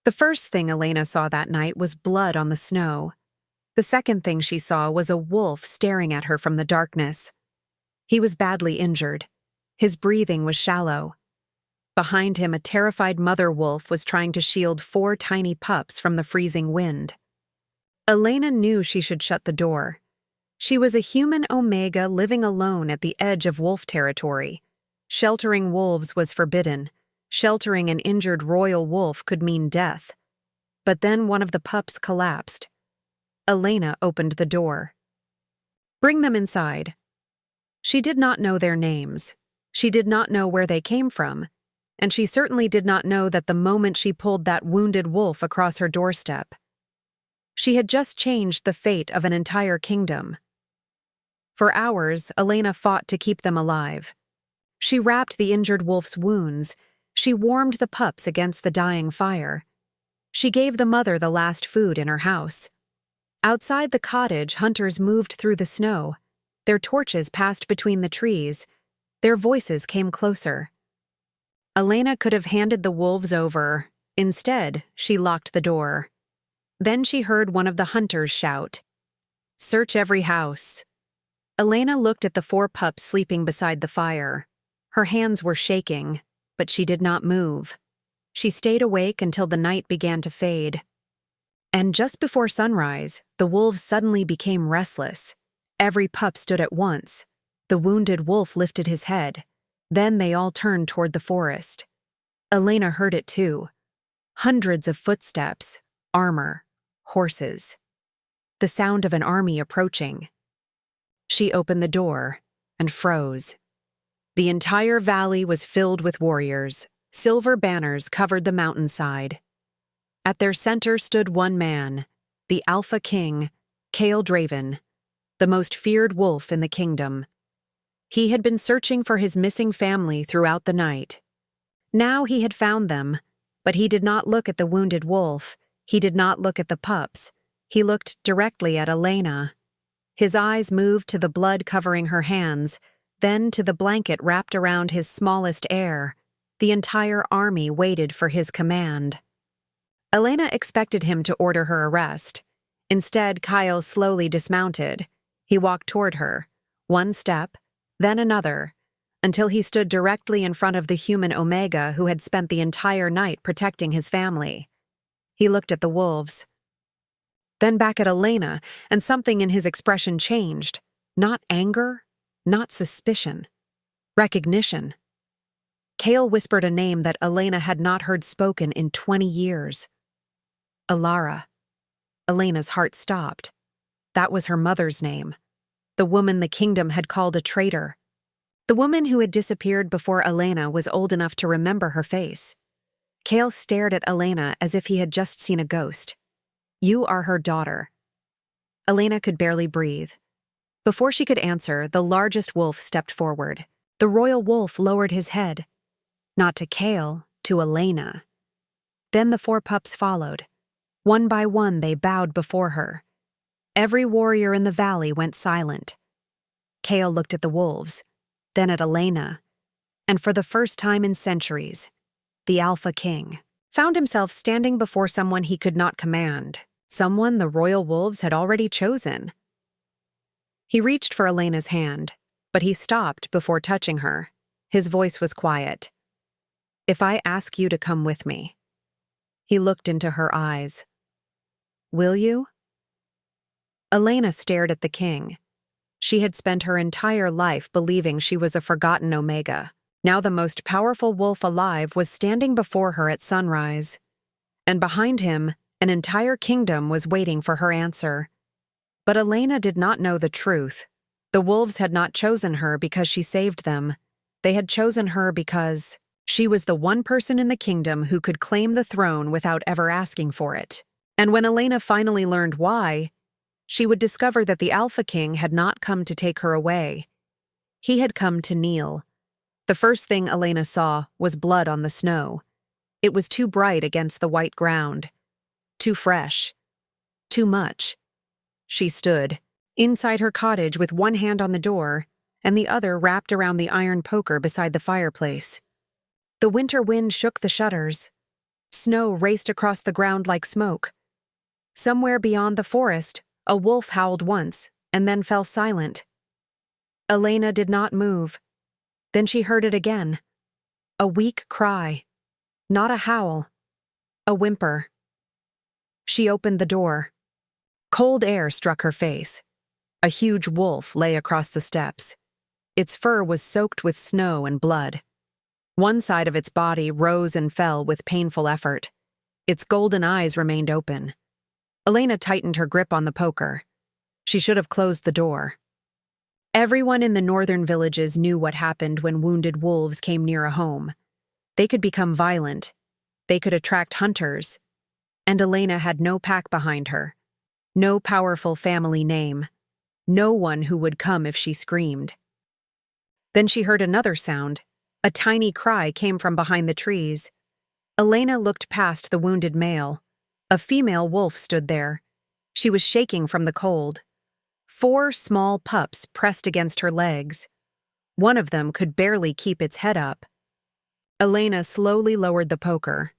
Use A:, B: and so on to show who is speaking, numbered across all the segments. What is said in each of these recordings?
A: The first thing Elena saw that night was blood on the snow. The second thing she saw was a wolf staring at her from the darkness. He was badly injured. His breathing was shallow. Behind him, a terrified mother wolf was trying to shield 4 tiny pups from the freezing wind. Elena knew she should shut the door. She was a human Omega living alone at the edge of wolf territory. Sheltering wolves was forbidden. Sheltering an injured royal wolf could mean death. But then one of the pups collapsed. Elena opened the door. "Bring them inside." She did not know their names. She did not know where they came from. And she certainly did not know that the moment she pulled that wounded wolf across her doorstep. She had just changed the fate of an entire kingdom. For hours, Elena fought to keep them alive. She wrapped the injured wolf's wounds. She warmed the pups against the dying fire. She gave the mother the last food in her house. Outside the cottage, hunters moved through the snow. Their torches passed between the trees. Their voices came closer. Elena could have handed the wolves over. Instead, she locked the door. Then she heard one of the hunters shout, "Search every house." Elena looked at the 4 pups sleeping beside the fire. Her hands were shaking, but she did not move. She stayed awake until the night began to fade. And just before sunrise, the wolves suddenly became restless. Every pup stood at once. The wounded wolf lifted his head. Then they all turned toward the forest. Elena heard it too. Hundreds of footsteps, armor, horses. The sound of an army approaching. She opened the door and froze. The entire valley was filled with warriors. Silver banners covered the mountainside. At their center stood one man, the Alpha King Kael Draven, the most feared wolf in the kingdom. He had been searching for his missing family throughout the night. Now he had found them, but he did not look at the wounded wolf. He did not look at the pups. He looked directly at Elena. His eyes moved to the blood covering her hands, then to the blanket wrapped around his smallest heir. The entire army waited for his command. Elena expected him to order her arrest. Instead, Kael slowly dismounted. He walked toward her, one step, then another, until he stood directly in front of the human Omega who had spent the entire night protecting his family. He looked at the wolves, then back at Elena, and something in his expression changed. Not anger, not suspicion. Recognition. Kael whispered a name that Elena had not heard spoken in 20 years. Elara. Elena's heart stopped. That was her mother's name. The woman the kingdom had called a traitor. The woman who had disappeared before Elena was old enough to remember her face. Kael stared at Elena as if he had just seen a ghost. "You are her daughter." Elena could barely breathe. Before she could answer, the largest wolf stepped forward. The royal wolf lowered his head. Not to Kael, to Elena. Then the 4 pups followed. One by one, they bowed before her. Every warrior in the valley went silent. Kael looked at the wolves, then at Elena, and for the first time in centuries, the Alpha King found himself standing before someone he could not command, someone the royal wolves had already chosen. He reached for Elena's hand, but he stopped before touching her. His voice was quiet. "If I ask you to come with me." He looked into her eyes. "Will you?" Elena stared at the king. She had spent her entire life believing she was a forgotten Omega. Now the most powerful wolf alive was standing before her at sunrise. And behind him, an entire kingdom was waiting for her answer. But Elena did not know the truth. The wolves had not chosen her because she saved them. They had chosen her because she was the one person in the kingdom who could claim the throne without ever asking for it. And when Elena finally learned why, she would discover that the Alpha King had not come to take her away. He had come to kneel. The first thing Elena saw was blood on the snow. It was too bright against the white ground. Too fresh. Too much. She stood, inside her cottage with one hand on the door and the other wrapped around the iron poker beside the fireplace. The winter wind shook the shutters. Snow raced across the ground like smoke. Somewhere beyond the forest, a wolf howled once and then fell silent. Elena did not move. Then she heard it again. A weak cry. Not a howl. A whimper. She opened the door. Cold air struck her face. A huge wolf lay across the steps. Its fur was soaked with snow and blood. One side of its body rose and fell with painful effort. Its golden eyes remained open. Elena tightened her grip on the poker. She should have closed the door. Everyone in the northern villages knew what happened when wounded wolves came near a home. They could become violent. They could attract hunters. And Elena had no pack behind her. No powerful family name. No one who would come if she screamed. Then she heard another sound. A tiny cry came from behind the trees. Elena looked past the wounded male. A female wolf stood there. She was shaking from the cold. 4 small pups pressed against her legs. One of them could barely keep its head up. Elena slowly lowered the poker.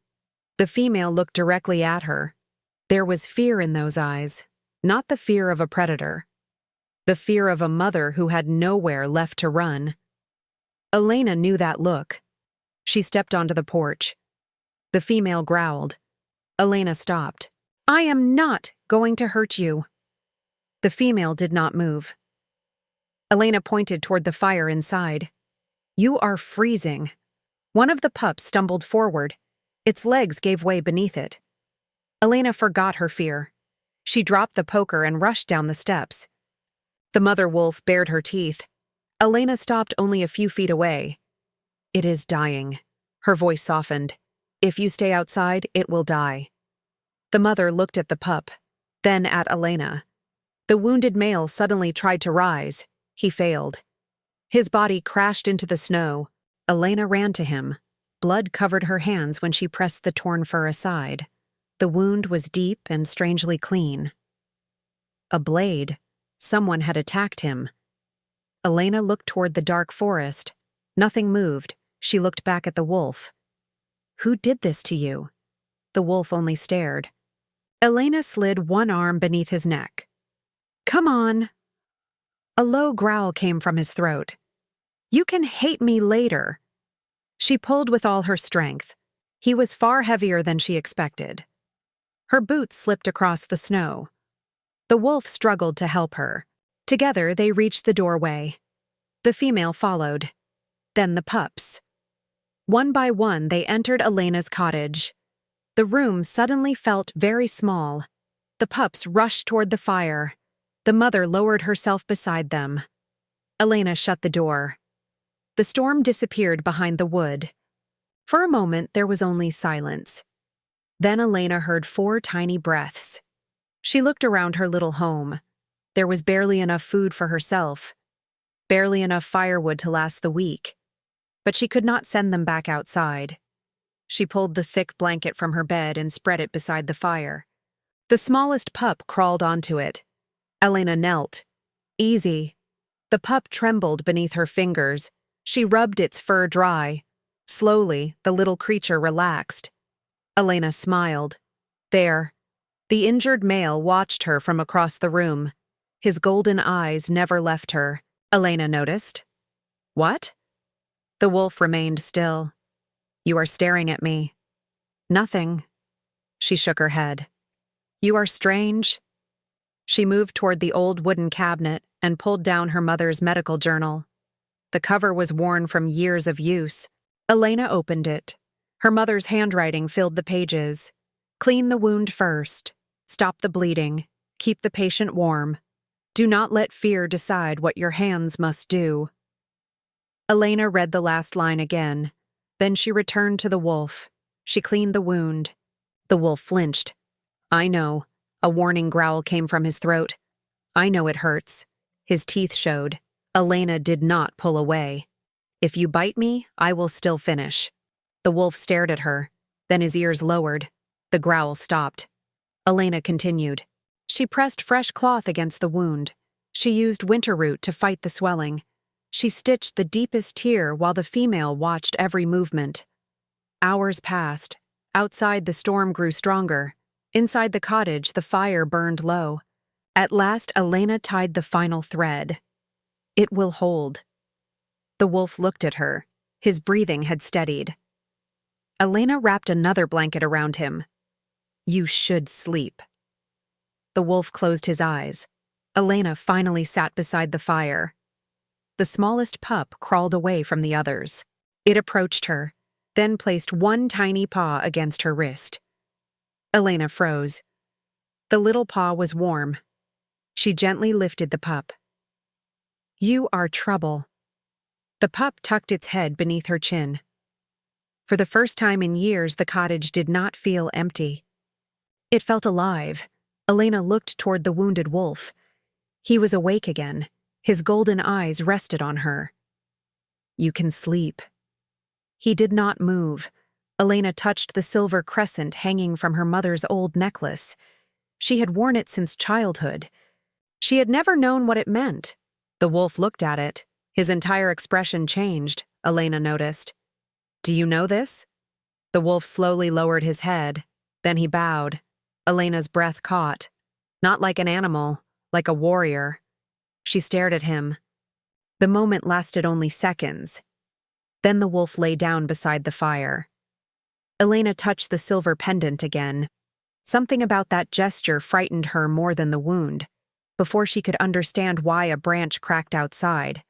A: The female looked directly at her. There was fear in those eyes, not the fear of a predator. The fear of a mother who had nowhere left to run. Elena knew that look. She stepped onto the porch. The female growled. Elena stopped. "I am not going to hurt you." The female did not move. Elena pointed toward the fire inside. "You are freezing." One of the pups stumbled forward. Its legs gave way beneath it. Elena forgot her fear. She dropped the poker and rushed down the steps. The mother wolf bared her teeth. Elena stopped only a few feet away. "It is dying." Her voice softened. "If you stay outside, it will die." The mother looked at the pup, then at Elena. The wounded male suddenly tried to rise. He failed. His body crashed into the snow. Elena ran to him. Blood covered her hands when she pressed the torn fur aside. The wound was deep and strangely clean. A blade. Someone had attacked him. Elena looked toward the dark forest. Nothing moved. She looked back at the wolf. "Who did this to you?" The wolf only stared. Elena slid one arm beneath his neck. "Come on." A low growl came from his throat. "You can hate me later." She pulled with all her strength. He was far heavier than she expected. Her boots slipped across the snow. The wolf struggled to help her. Together they reached the doorway. The female followed. Then the pups. One by one they entered Elena's cottage. The room suddenly felt very small. The pups rushed toward the fire. The mother lowered herself beside them. Elena shut the door. The storm disappeared behind the wood. For a moment there was only silence. Then Elena heard 4 tiny breaths. She looked around her little home. There was barely enough food for herself, barely enough firewood to last the week. But she could not send them back outside. She pulled the thick blanket from her bed and spread it beside the fire. The smallest pup crawled onto it. Elena knelt. "Easy." The pup trembled beneath her fingers. She rubbed its fur dry. Slowly, the little creature relaxed. Elena smiled. There. The injured male watched her from across the room. His golden eyes never left her. Elena noticed. "What?" The wolf remained still. "You are staring at me." "Nothing." She shook her head. "You are strange." She moved toward the old wooden cabinet and pulled down her mother's medical journal. The cover was worn from years of use. Elena opened it. Her mother's handwriting filled the pages. "Clean the wound first. Stop the bleeding. Keep the patient warm. Do not let fear decide what your hands must do." Elena read the last line again. Then she returned to the wolf. She cleaned the wound. The wolf flinched. "I know." A warning growl came from his throat. "I know it hurts." His teeth showed. Elena did not pull away. "If you bite me, I will still finish." The wolf stared at her. Then his ears lowered. The growl stopped. Elena continued. She pressed fresh cloth against the wound. She used winter root to fight the swelling. She stitched the deepest tear while the female watched every movement. Hours passed. Outside, the storm grew stronger. Inside the cottage, the fire burned low. At last, Elena tied the final thread. It will hold. The wolf looked at her. His breathing had steadied. Elena wrapped another blanket around him. You should sleep. The wolf closed his eyes. Elena finally sat beside the fire. The smallest pup crawled away from the others. It approached her, then placed one tiny paw against her wrist. Elena froze. The little paw was warm. She gently lifted the pup. You are trouble. The pup tucked its head beneath her chin. For the first time in years, the cottage did not feel empty. It felt alive. Elena looked toward the wounded wolf. He was awake again. His golden eyes rested on her. You can sleep. He did not move. Elena touched the silver crescent hanging from her mother's old necklace. She had worn it since childhood. She had never known what it meant. The wolf looked at it. His entire expression changed, Elena noticed. Do you know this? The wolf slowly lowered his head. Then he bowed. Elena's breath caught. Not like an animal, like a warrior. She stared at him. The moment lasted only seconds. Then the wolf lay down beside the fire. Elena touched the silver pendant again. Something about that gesture frightened her more than the wound. Before she could understand why a branch cracked outside.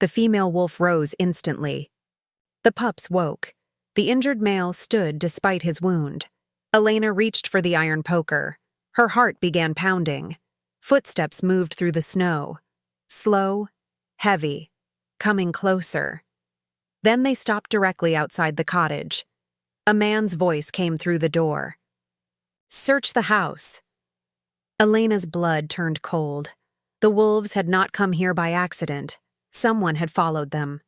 A: The female wolf rose instantly. The pups woke. The injured male stood despite his wound. Elena reached for the iron poker. Her heart began pounding. Footsteps moved through the snow. Slow, heavy, coming closer. Then they stopped directly outside the cottage. A man's voice came through the door. Search the house. Elena's blood turned cold. The wolves had not come here by accident. Someone had followed them.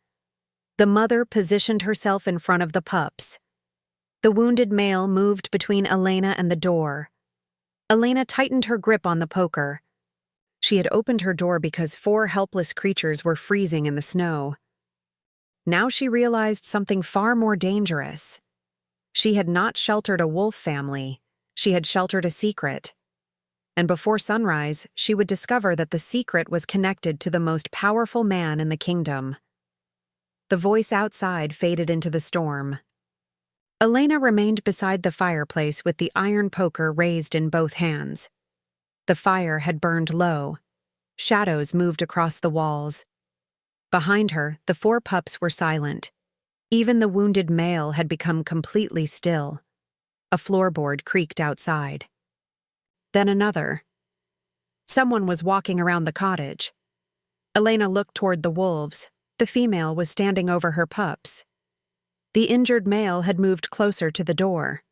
A: The mother positioned herself in front of the pups. The wounded male moved between Elena and the door. Elena tightened her grip on the poker. She had opened her door because 4 helpless creatures were freezing in the snow. Now she realized something far more dangerous. She had not sheltered a wolf family. She had sheltered a secret. And before sunrise, she would discover that the secret was connected to the most powerful man in the kingdom. The voice outside faded into the storm. Elena remained beside the fireplace with the iron poker raised in both hands. The fire had burned low. Shadows moved across the walls. Behind her, the 4 pups were silent. Even the wounded male had become completely still. A floorboard creaked outside. Then another. Someone was walking around the cottage. Elena looked toward the wolves. The female was standing over her pups. The injured male had moved closer to the door.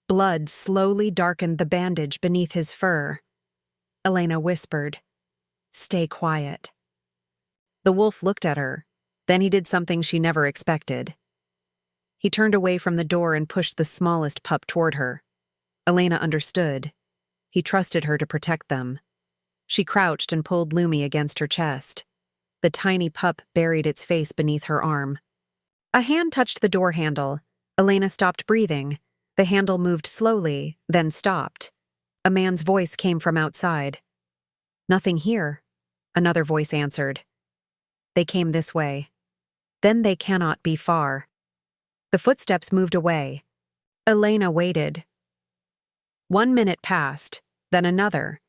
A: Blood slowly darkened the bandage beneath his fur. Elena whispered, "Stay quiet." The wolf looked at her. Then he did something she never expected. He turned away from the door and pushed the smallest pup toward her. Elena understood. He trusted her to protect them. She crouched and pulled Lumi against her chest. The tiny pup buried its face beneath her arm. A hand touched the door handle. Elena stopped breathing. The handle moved slowly, then stopped. A man's voice came from outside. "Nothing here," another voice answered. "They came this way. Then they cannot be far." The footsteps moved away. Elena waited. 1 minute passed, then another.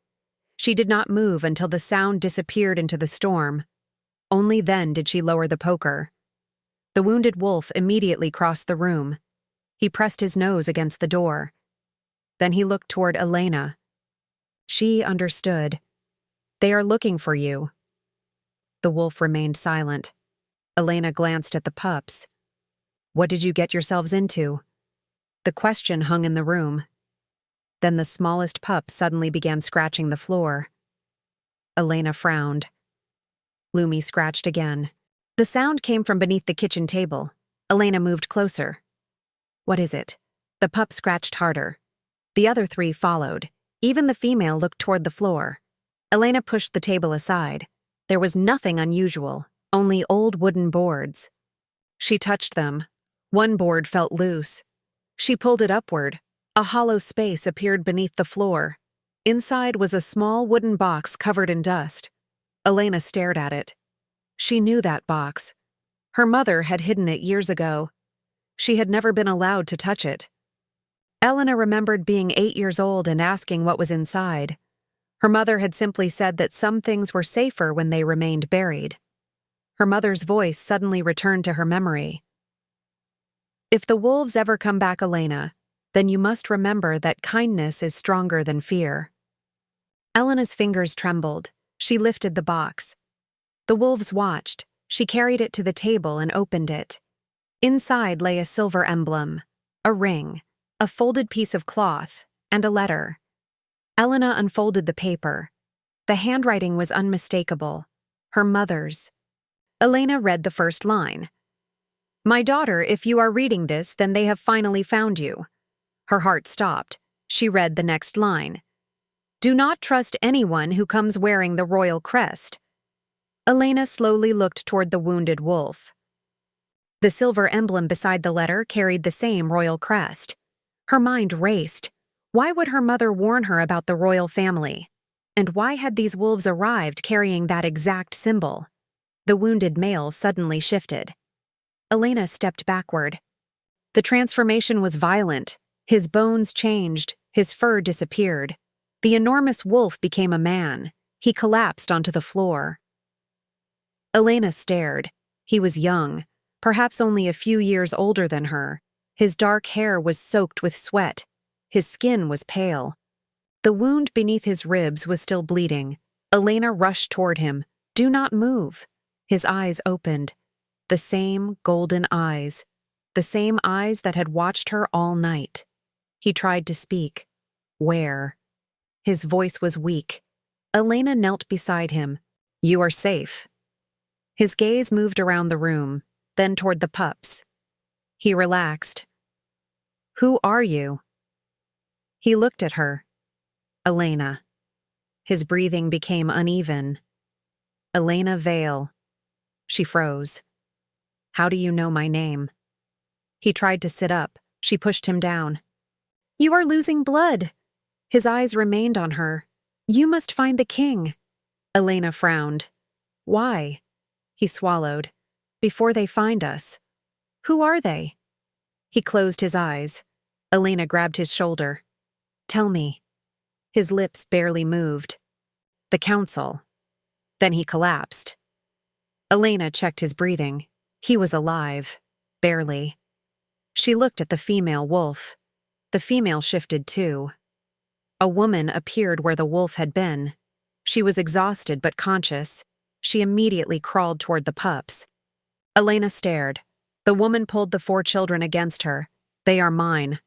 A: She did not move until the sound disappeared into the storm. Only then did she lower the poker. The wounded wolf immediately crossed the room. He pressed his nose against the door. Then he looked toward Elena. She understood. "They are looking for you." The wolf remained silent. Elena glanced at the pups. "What did you get yourselves into?" The question hung in the room. Then the smallest pup suddenly began scratching the floor. Elena frowned. Lumi scratched again. The sound came from beneath the kitchen table. Elena moved closer. "What is it?" The pup scratched harder. The other 3 followed. Even the female looked toward the floor. Elena pushed the table aside. There was nothing unusual, only old wooden boards. She touched them. One board felt loose. She pulled it upward. A hollow space appeared beneath the floor. Inside was a small wooden box covered in dust. Elena stared at it. She knew that box. Her mother had hidden it years ago. She had never been allowed to touch it. Elena remembered being 8 years old and asking what was inside. Her mother had simply said that some things were safer when they remained buried. Her mother's voice suddenly returned to her memory. If the wolves ever come back, Elena, then you must remember that kindness is stronger than fear. Elena's fingers trembled. She lifted the box. The wolves watched. She carried it to the table and opened it. Inside lay a silver emblem, a ring, a folded piece of cloth, and a letter. Elena unfolded the paper. The handwriting was unmistakable. Her mother's. Elena read the first line. "My daughter, if you are reading this, then they have finally found you." Her heart stopped. She read the next line. "Do not trust anyone who comes wearing the royal crest." Elena slowly looked toward the wounded wolf. The silver emblem beside the letter carried the same royal crest. Her mind raced. Why would her mother warn her about the royal family? And why had these wolves arrived carrying that exact symbol? The wounded male suddenly shifted. Elena stepped backward. The transformation was violent. His bones changed, his fur disappeared. The enormous wolf became a man. He collapsed onto the floor. Elena stared. He was young, perhaps only a few years older than her. His dark hair was soaked with sweat. His skin was pale. The wound beneath his ribs was still bleeding. Elena rushed toward him. "Do not move." His eyes opened. The same golden eyes. The same eyes that had watched her all night. He tried to speak. "Where?" His voice was weak. Elena knelt beside him. "You are safe." His gaze moved around the room, then toward the pups. He relaxed. "Who are you?" He looked at her. "Elena." His breathing became uneven. "Elena Vale." She froze. "How do you know my name?" He tried to sit up. She pushed him down. "You are losing blood." His eyes remained on her. "You must find the king." Elena frowned. "Why?" He swallowed. "Before they find us." "Who are they?" He closed his eyes. Elena grabbed his shoulder. "Tell me." His lips barely moved. "The council." Then he collapsed. Elena checked his breathing. He was alive. Barely. She looked at the female wolf. The female shifted too. A woman appeared where the wolf had been. She was exhausted but conscious. She immediately crawled toward the pups. Elena stared. The woman pulled the 4 children against her. "They are mine."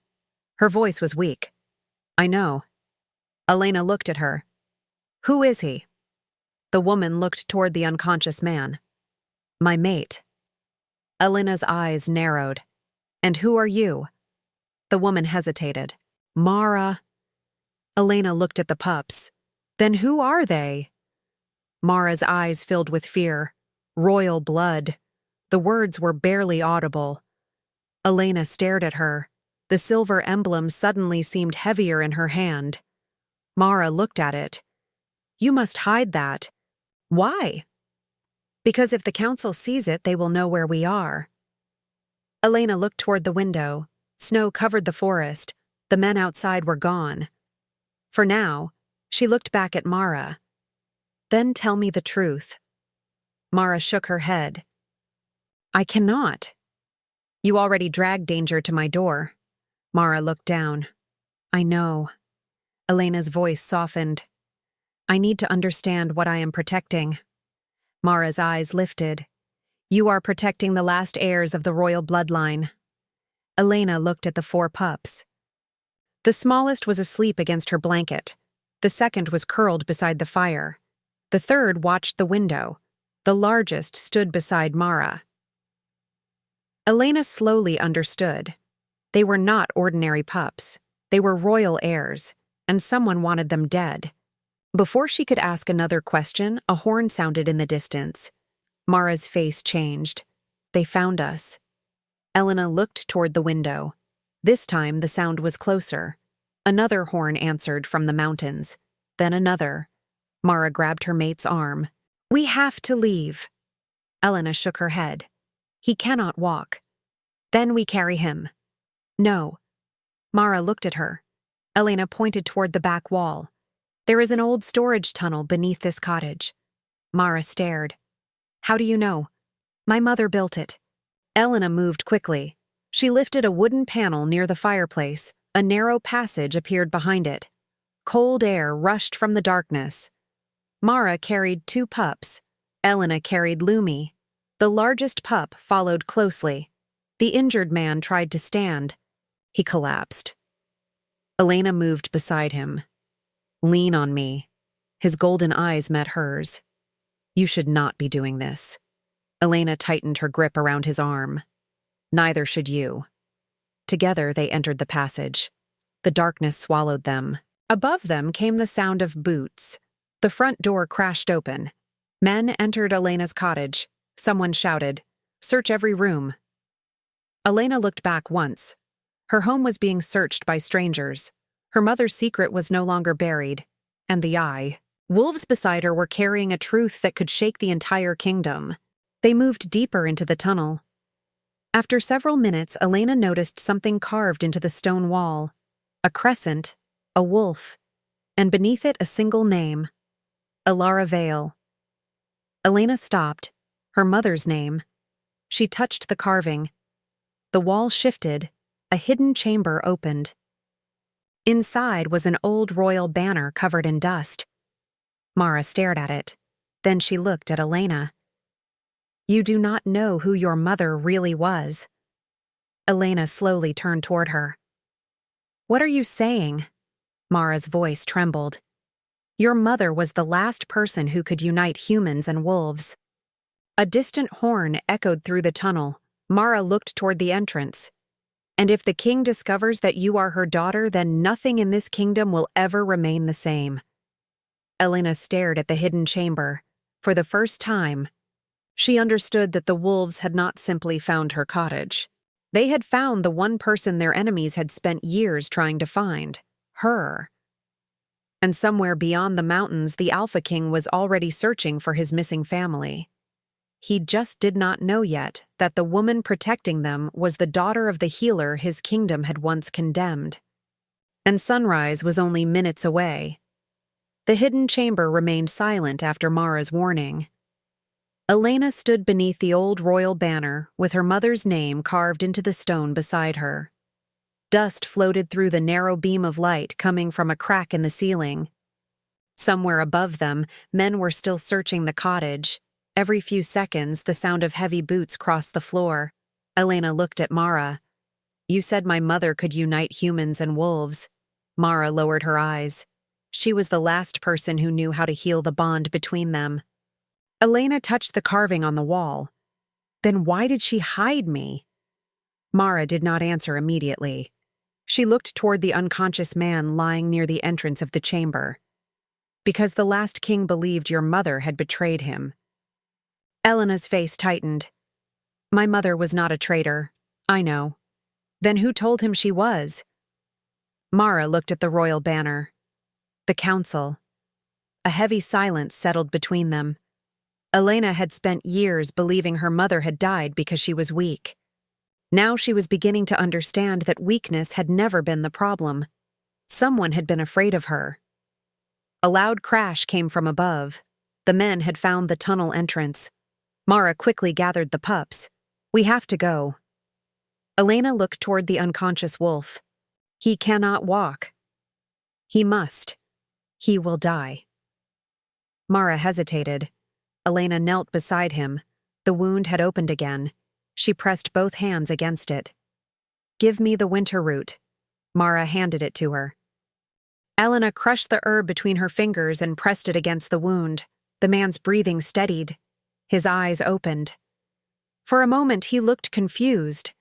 A: Her voice was weak. "I know." Elena looked at her. "Who is he?" The woman looked toward the unconscious man. "My mate." Elena's eyes narrowed. "And who are you?" The woman hesitated. "Mara." Elena looked at the pups. "Then who are they?" Mara's eyes filled with fear. "Royal blood." The words were barely audible. Elena stared at her. The silver emblem suddenly seemed heavier in her hand. Mara looked at it. "You must hide that." "Why?" "Because if the council sees it, they will know where we are." Elena looked toward the window. Snow covered the forest. The men outside were gone. For now, she looked back at Mara. "Then tell me the truth." Mara shook her head. "I cannot." "You already dragged danger to my door." Mara looked down. "I know." Elena's voice softened. "I need to understand what I am protecting." Mara's eyes lifted. "You are protecting the last heirs of the royal bloodline." Elena looked at the 4 pups. The smallest was asleep against her blanket. The second was curled beside the fire. The third watched the window. The largest stood beside Mara. Elena slowly understood. They were not ordinary pups. They were royal heirs, and someone wanted them dead. Before she could ask another question, a horn sounded in the distance. Mara's face changed. "They found us." Elena looked toward the window. This time the sound was closer. Another horn answered from the mountains. Then another. Mara grabbed her mate's arm. "We have to leave." Elena shook her head. "He cannot walk. Then we carry him." "No." Mara looked at her. Elena pointed toward the back wall. "There is an old storage tunnel beneath this cottage." Mara stared. "How do you know?" "My mother built it." Elena moved quickly. She lifted a wooden panel near the fireplace. A narrow passage appeared behind it. Cold air rushed from the darkness. Mara carried 2 pups. Elena carried Lumi. The largest pup followed closely. The injured man tried to stand. He collapsed. Elena moved beside him. "Lean on me." His golden eyes met hers. "You should not be doing this." Elena tightened her grip around his arm. "Neither should you." Together they entered the passage. The darkness swallowed them. Above them came the sound of boots. The front door crashed open. Men entered Elena's cottage. Someone shouted, "Search every room." Elena looked back once. Her home was being searched by strangers. Her mother's secret was no longer buried. And the eye. Wolves beside her were carrying a truth that could shake the entire kingdom. They moved deeper into the tunnel. After several minutes, Elena noticed something carved into the stone wall. A crescent, a wolf, and beneath it a single name, Elara Vale. Elena stopped, her mother's name. She touched the carving. The wall shifted, a hidden chamber opened. Inside was an old royal banner covered in dust. Mara stared at it. Then she looked at Elena. "You do not know who your mother really was." Elena slowly turned toward her. "What are you saying?" Mara's voice trembled. "Your mother was the last person who could unite humans and wolves." A distant horn echoed through the tunnel. Mara looked toward the entrance. "And if the king discovers that you are her daughter, then nothing in this kingdom will ever remain the same." Elena stared at the hidden chamber. For the first time, she understood that the wolves had not simply found her cottage. They had found the one person their enemies had spent years trying to find, her. And somewhere beyond the mountains, the Alpha King was already searching for his missing family. He just did not know yet that the woman protecting them was the daughter of the healer his kingdom had once condemned. And sunrise was only minutes away. The hidden chamber remained silent after Mara's warning. Elena stood beneath the old royal banner with her mother's name carved into the stone beside her. Dust floated through the narrow beam of light coming from a crack in the ceiling. Somewhere above them, men were still searching the cottage. Every few seconds, the sound of heavy boots crossed the floor. Elena looked at Mara. "You said my mother could unite humans and wolves." Mara lowered her eyes. She was the last person who knew how to heal the bond between them. Elena touched the carving on the wall. "Then why did she hide me?" Mara did not answer immediately. She looked toward the unconscious man lying near the entrance of the chamber. "Because the last king believed your mother had betrayed him." Elena's face tightened. "My mother was not a traitor. I know." "Then who told him she was?" Mara looked at the royal banner. "The council." A heavy silence settled between them. Elena had spent years believing her mother had died because she was weak. Now she was beginning to understand that weakness had never been the problem. Someone had been afraid of her. A loud crash came from above. The men had found the tunnel entrance. Mara quickly gathered the pups. "We have to go." Elena looked toward the unconscious wolf. "He cannot walk." "He must. He will die." Mara hesitated. Elena knelt beside him. The wound had opened again. She pressed both hands against it. "Give me the winter root." Mara handed it to her. Elena crushed the herb between her fingers and pressed it against the wound. The man's breathing steadied. His eyes opened. For a moment he looked confused.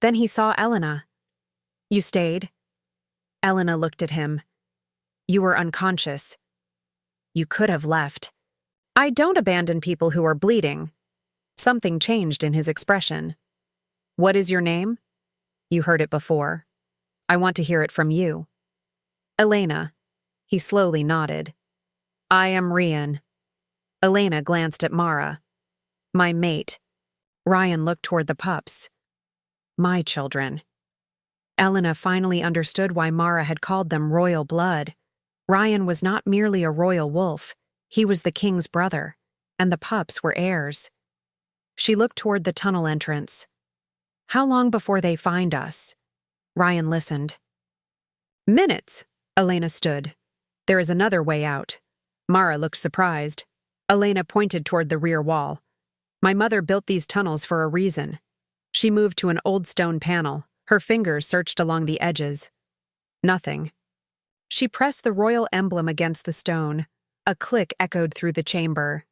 A: Then he saw Elena. "You stayed?" Elena looked at him. "You were unconscious. You could have left." "I don't abandon people who are bleeding." Something changed in his expression. "What is your name?" "You heard it before." I want to hear it from you. Elena. He slowly nodded. I am Ryan. Elena glanced at Mara. My mate. Ryan looked toward the pups. My children. Elena finally understood why Mara had called them royal blood. Ryan was not merely a royal wolf, he was the king's brother, and the pups were heirs. She looked toward the tunnel entrance. How long before they find us? Ryan listened. Minutes, Elena stood. There is another way out. Mara looked surprised. Elena pointed toward the rear wall. My mother built these tunnels for a reason. She moved to an old stone panel. Her fingers searched along the edges. Nothing. She pressed the royal emblem against the stone. A click echoed through the chamber.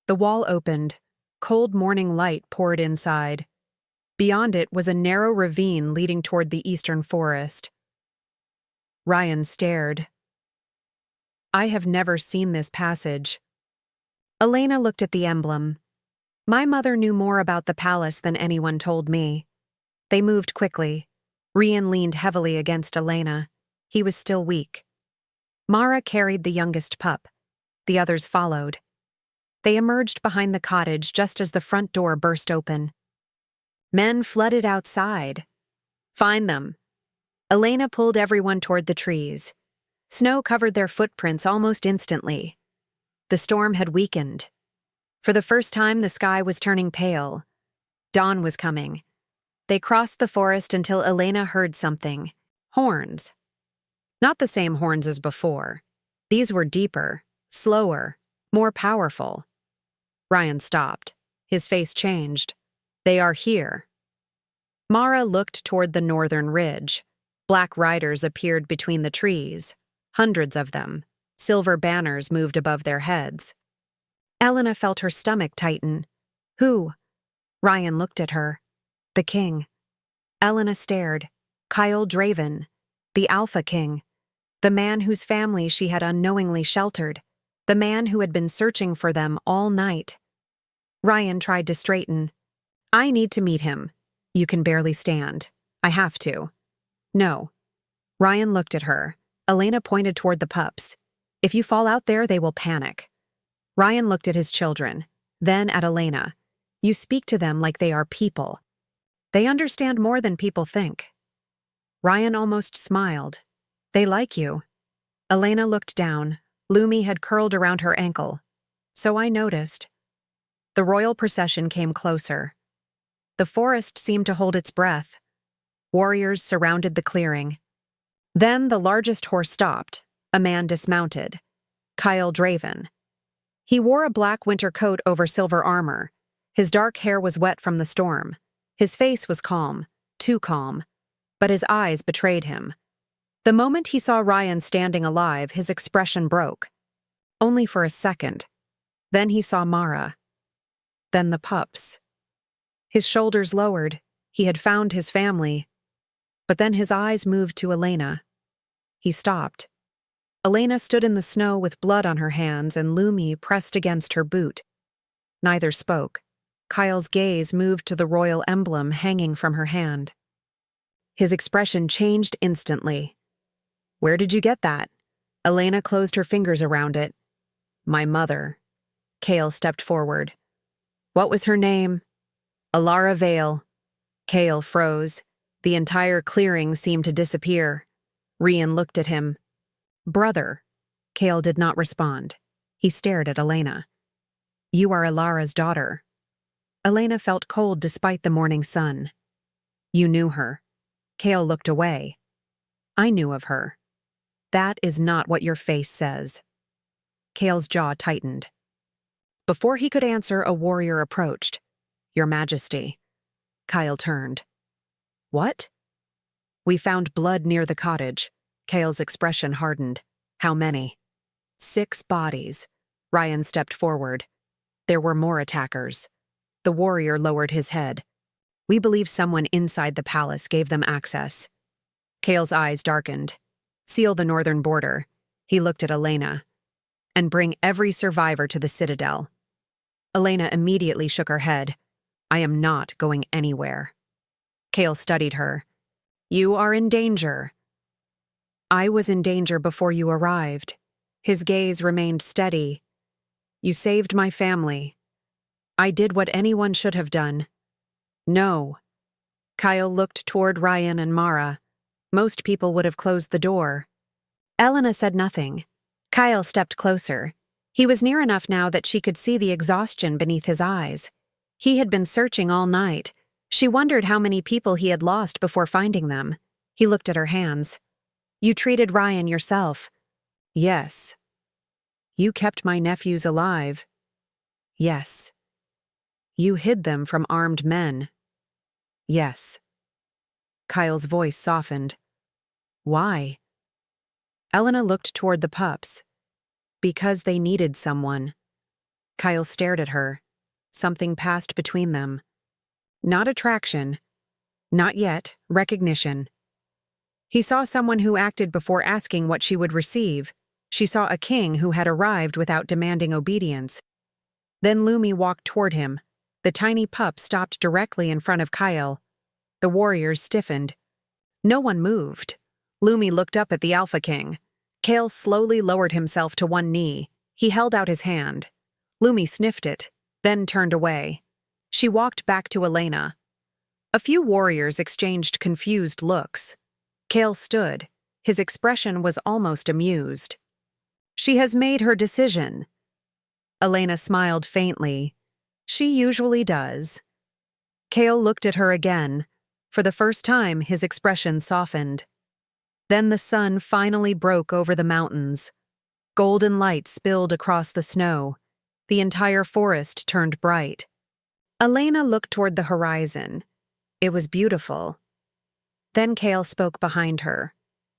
A: The wall opened. Cold morning light poured inside. Beyond it was a narrow ravine leading toward the eastern forest. Ryan stared. I have never seen this passage. Elena looked at the emblem. My mother knew more about the palace than anyone told me. They moved quickly. Ryan leaned heavily against Elena. He was still weak. Mara carried the youngest pup. The others followed. They emerged behind the cottage just as the front door burst open. Men flooded outside. Find them. Elena pulled everyone toward the trees. Snow covered their footprints almost instantly. The storm had weakened. For the first time, the sky was turning pale. Dawn was coming. They crossed the forest until Elena heard something. Horns. Not the same horns as before. These were deeper, slower, more powerful. Ryan stopped. His face changed. They are here. Mara looked toward the northern ridge. Black riders appeared between the trees. Hundreds of them. Silver banners moved above their heads. Elena felt her stomach tighten. Who? Ryan looked at her. The king. Elena stared. Kael Draven. The Alpha King. The man whose family she had unknowingly sheltered. The man who had been searching for them all night. Ryan tried to straighten. I need to meet him. You can barely stand. I have to. No. Ryan looked at her. Elena pointed toward the pups. If you fall out there, they will panic. Ryan looked at his children, then at Elena. You speak to them like they are people. They understand more than people think. Ryan almost smiled. They like you. Elena looked down. Lumi had curled around her ankle. So I noticed. The royal procession came closer. The forest seemed to hold its breath. Warriors surrounded the clearing. Then the largest horse stopped. A man dismounted. Kael Draven. He wore a black winter coat over silver armor. His dark hair was wet from the storm. His face was calm, too calm, but his eyes betrayed him. The moment he saw Ryan standing alive, his expression broke. Only for a second. Then he saw Mara. Then the pups. His shoulders lowered. He had found his family. But then his eyes moved to Elena. He stopped. Elena stood in the snow with blood on her hands and Lumi pressed against her boot. Neither spoke. Kael's gaze moved to the royal emblem hanging from her hand. His expression changed instantly. Where did you get that? Elena closed her fingers around it. My mother. Kael stepped forward. What was her name? Elara Vale. Kael froze. The entire clearing seemed to disappear. Ryan looked at him. Brother. Kael did not respond. He stared at Elena. You are Elara's daughter. Elena felt cold despite the morning sun. You knew her. Kael looked away. I knew of her. That is not what your face says. Kael's jaw tightened. Before he could answer, a warrior approached. Your Majesty. Kael turned. What? We found blood near the cottage. Kael's expression hardened. How many? 6 bodies. Ryan stepped forward. There were more attackers. The warrior lowered his head. We believe someone inside the palace gave them access. Kael's eyes darkened. Seal the northern border. He looked at Elena. And bring every survivor to the citadel. Elena immediately shook her head. I am not going anywhere. Kael studied her. You are in danger. I was in danger before you arrived. His gaze remained steady. You saved my family. I did what anyone should have done. No. Kael looked toward Ryan and Mara. Most people would have closed the door. Elena said nothing. Kael stepped closer. He was near enough now that she could see the exhaustion beneath his eyes. He had been searching all night. She wondered how many people he had lost before finding them. He looked at her hands. You treated Ryan yourself. Yes. You kept my nephews alive. Yes. You hid them from armed men. Yes. Kael's voice softened. Why? Elena looked toward the pups. Because they needed someone. Kael stared at her. Something passed between them. Not attraction. Not yet, recognition. He saw someone who acted before asking what she would receive. She saw a king who had arrived without demanding obedience. Then Lumi walked toward him. The tiny pup stopped directly in front of Kael. The warriors stiffened. No one moved. Lumi looked up at the Alpha King. Kael slowly lowered himself to one knee. He held out his hand. Lumi sniffed it, then turned away. She walked back to Elena. A few warriors exchanged confused looks. Kael stood. His expression was almost amused. She has made her decision. Elena smiled faintly. She usually does. Kael looked at her again. For the first time, his expression softened. Then the sun finally broke over the mountains. Golden light spilled across the snow. The entire forest turned bright. Elena looked toward the horizon. It was beautiful. Then Kael spoke behind her.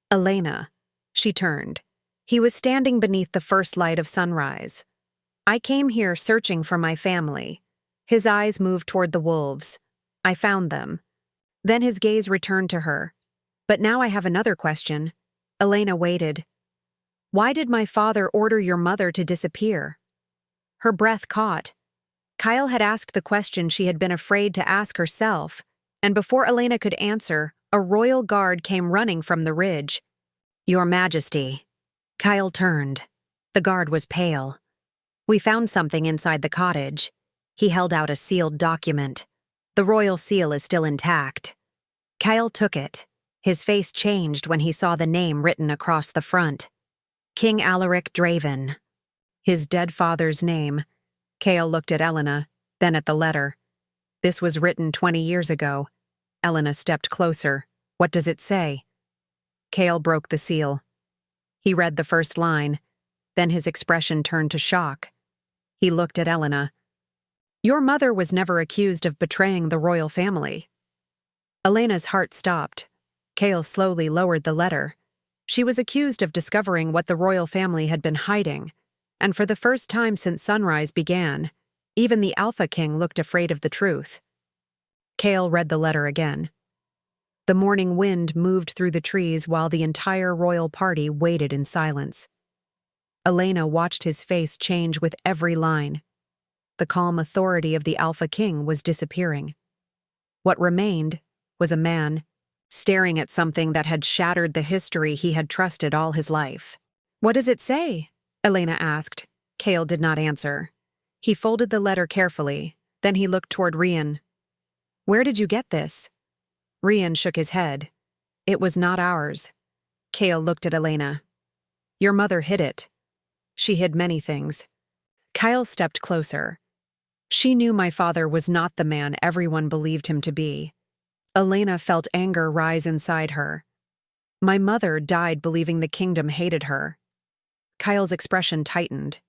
A: Elena. She turned. He was standing beneath the first light of sunrise. I came here searching for my family. His eyes moved toward the wolves. I found them. Then his gaze returned to her. But now I have another question. Elena waited. Why did my father order your mother to disappear? Her breath caught. Kael had asked the question she had been afraid to ask herself, and before Elena could answer, a royal guard came running from the ridge. Your Majesty. Kael turned. The guard was pale. We found something inside the cottage. He held out a sealed document. The royal seal is still intact. Kael took it. His face changed when he saw the name written across the front. King Elara Draven. His dead father's name. Kael looked at Elena, then at the letter. This was written 20 years ago. Elena stepped closer. What does it say? Kael broke the seal. He read the first line. Then his expression turned to shock. He looked at Elena. Your mother was never accused of betraying the royal family. Elena's heart stopped. Kael slowly lowered the letter. She was accused of discovering what the royal family had been hiding, and for the first time since sunrise began, even the Alpha King looked afraid of the truth. Kael read the letter again. The morning wind moved through the trees while the entire royal party waited in silence. Elena watched his face change with every line. The calm authority of the Alpha King was disappearing. What remained was a man staring at something that had shattered the history he had trusted all his life. What does it say? Elena asked. Kael did not answer. He folded the letter carefully. Then he looked toward Ryan. Where did you get this? Ryan shook his head. It was not ours. Kael looked at Elena. Your mother hid it. She hid many things. Kael stepped closer. She knew my father was not the man everyone believed him to be. Elena felt anger rise inside her. My mother died believing the kingdom hated her. Kael's expression tightened.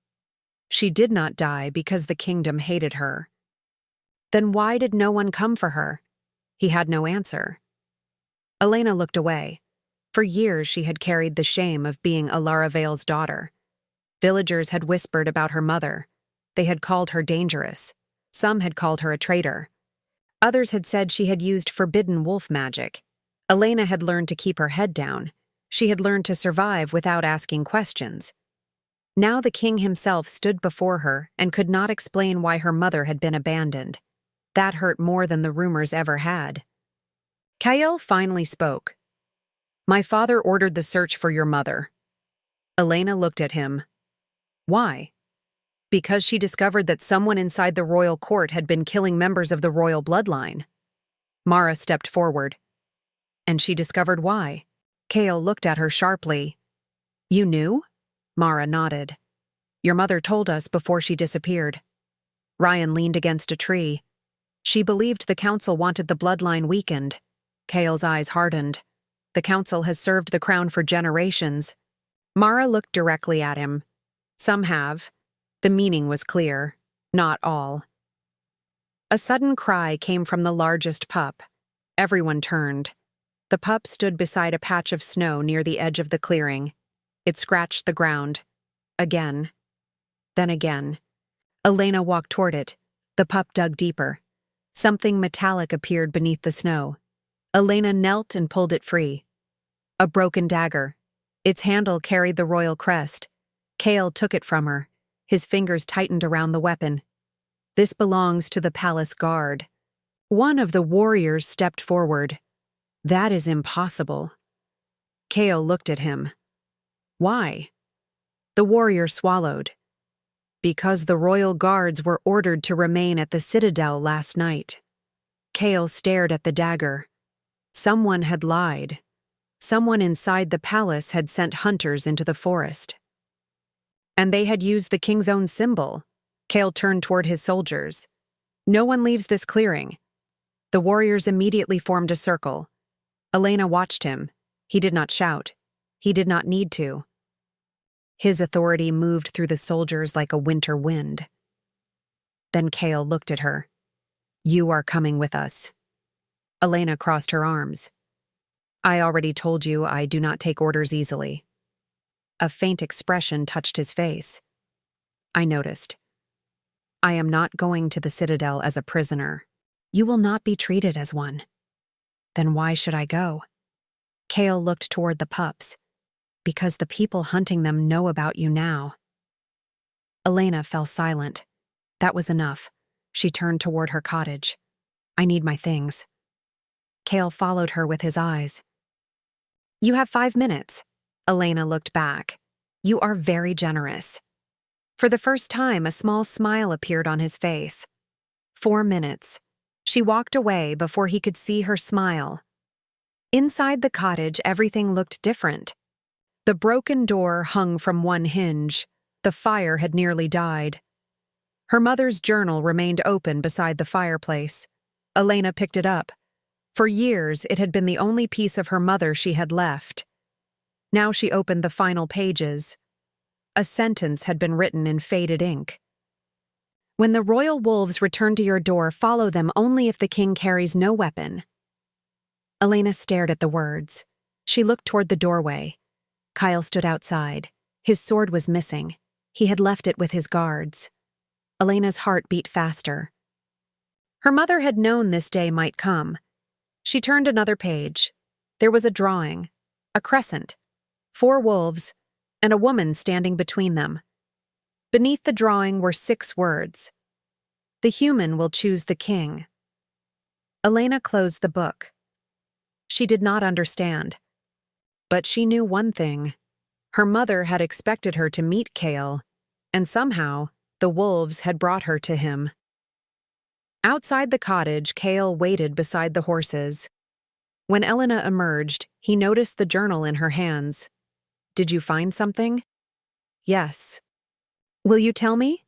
A: She did not die because the kingdom hated her. Then why did no one come for her? He had no answer. Elena looked away. For years she had carried the shame of being Elara Vale's daughter. Villagers had whispered about her mother. They had called her dangerous. Some had called her a traitor. Others had said she had used forbidden wolf magic. Elena had learned to keep her head down. She had learned to survive without asking questions. Now the king himself stood before her and could not explain why her mother had been abandoned. That hurt more than the rumors ever had. Kael finally spoke. My father ordered the search for your mother. Elena looked at him. Why? Because she discovered that someone inside the royal court had been killing members of the royal bloodline. Mara stepped forward. And she discovered why. Kael looked at her sharply. You knew? Mara nodded. Your mother told us before she disappeared. Ryan leaned against a tree. She believed the council wanted the bloodline weakened. Kael's eyes hardened. The council has served the crown for generations. Mara looked directly at him. Some have. The meaning was clear. Not all. A sudden cry came from the largest pup. Everyone turned. The pup stood beside a patch of snow near the edge of the clearing. It scratched the ground. Again. Then again. Elena walked toward it. The pup dug deeper. Something metallic appeared beneath the snow. Elena knelt and pulled it free. A broken dagger. Its handle carried the royal crest. Kael took it from her. His fingers tightened around the weapon. This belongs to the palace guard. One of the warriors stepped forward. That is impossible. Kael looked at him. Why? The warrior swallowed. Because the royal guards were ordered to remain at the citadel last night. Kael stared at the dagger. Someone had lied. Someone inside the palace had sent hunters into the forest. And they had used the king's own symbol. Kael turned toward his soldiers. No one leaves this clearing. The warriors immediately formed a circle. Elena watched him. He did not shout. He did not need to. His authority moved through the soldiers like a winter wind. Then Kael looked at her. You are coming with us. Elena crossed her arms. I already told you I do not take orders easily. A faint expression touched his face. I noticed. I am not going to the citadel as a prisoner. You will not be treated as one. Then why should I go? Kael looked toward the pups. Because the people hunting them know about you now. Elena fell silent. That was enough. She turned toward her cottage. I need my things. Kael followed her with his eyes. You have 5 minutes. Elena looked back. You are very generous. For the first time, a small smile appeared on his face. 4 minutes. She walked away before he could see her smile. Inside the cottage, everything looked different. The broken door hung from one hinge. The fire had nearly died. Her mother's journal remained open beside the fireplace. Elena picked it up. For years, it had been the only piece of her mother she had left. Now she opened the final pages. A sentence had been written in faded ink. When the royal wolves return to your door, follow them only if the king carries no weapon. Elena stared at the words. She looked toward the doorway. Kael stood outside. His sword was missing. He had left it with his guards. Elena's heart beat faster. Her mother had known this day might come. She turned another page. There was a drawing, a crescent, 4 wolves, and a woman standing between them. Beneath the drawing were 6 words. The human will choose the king. Elena closed the book. She did not understand. But she knew one thing. Her mother had expected her to meet Kael, and somehow the wolves had brought her to him. Outside the cottage, Kael waited beside the horses. When Elena emerged, he noticed the journal in her hands. Did you find something? Yes. Will you tell me?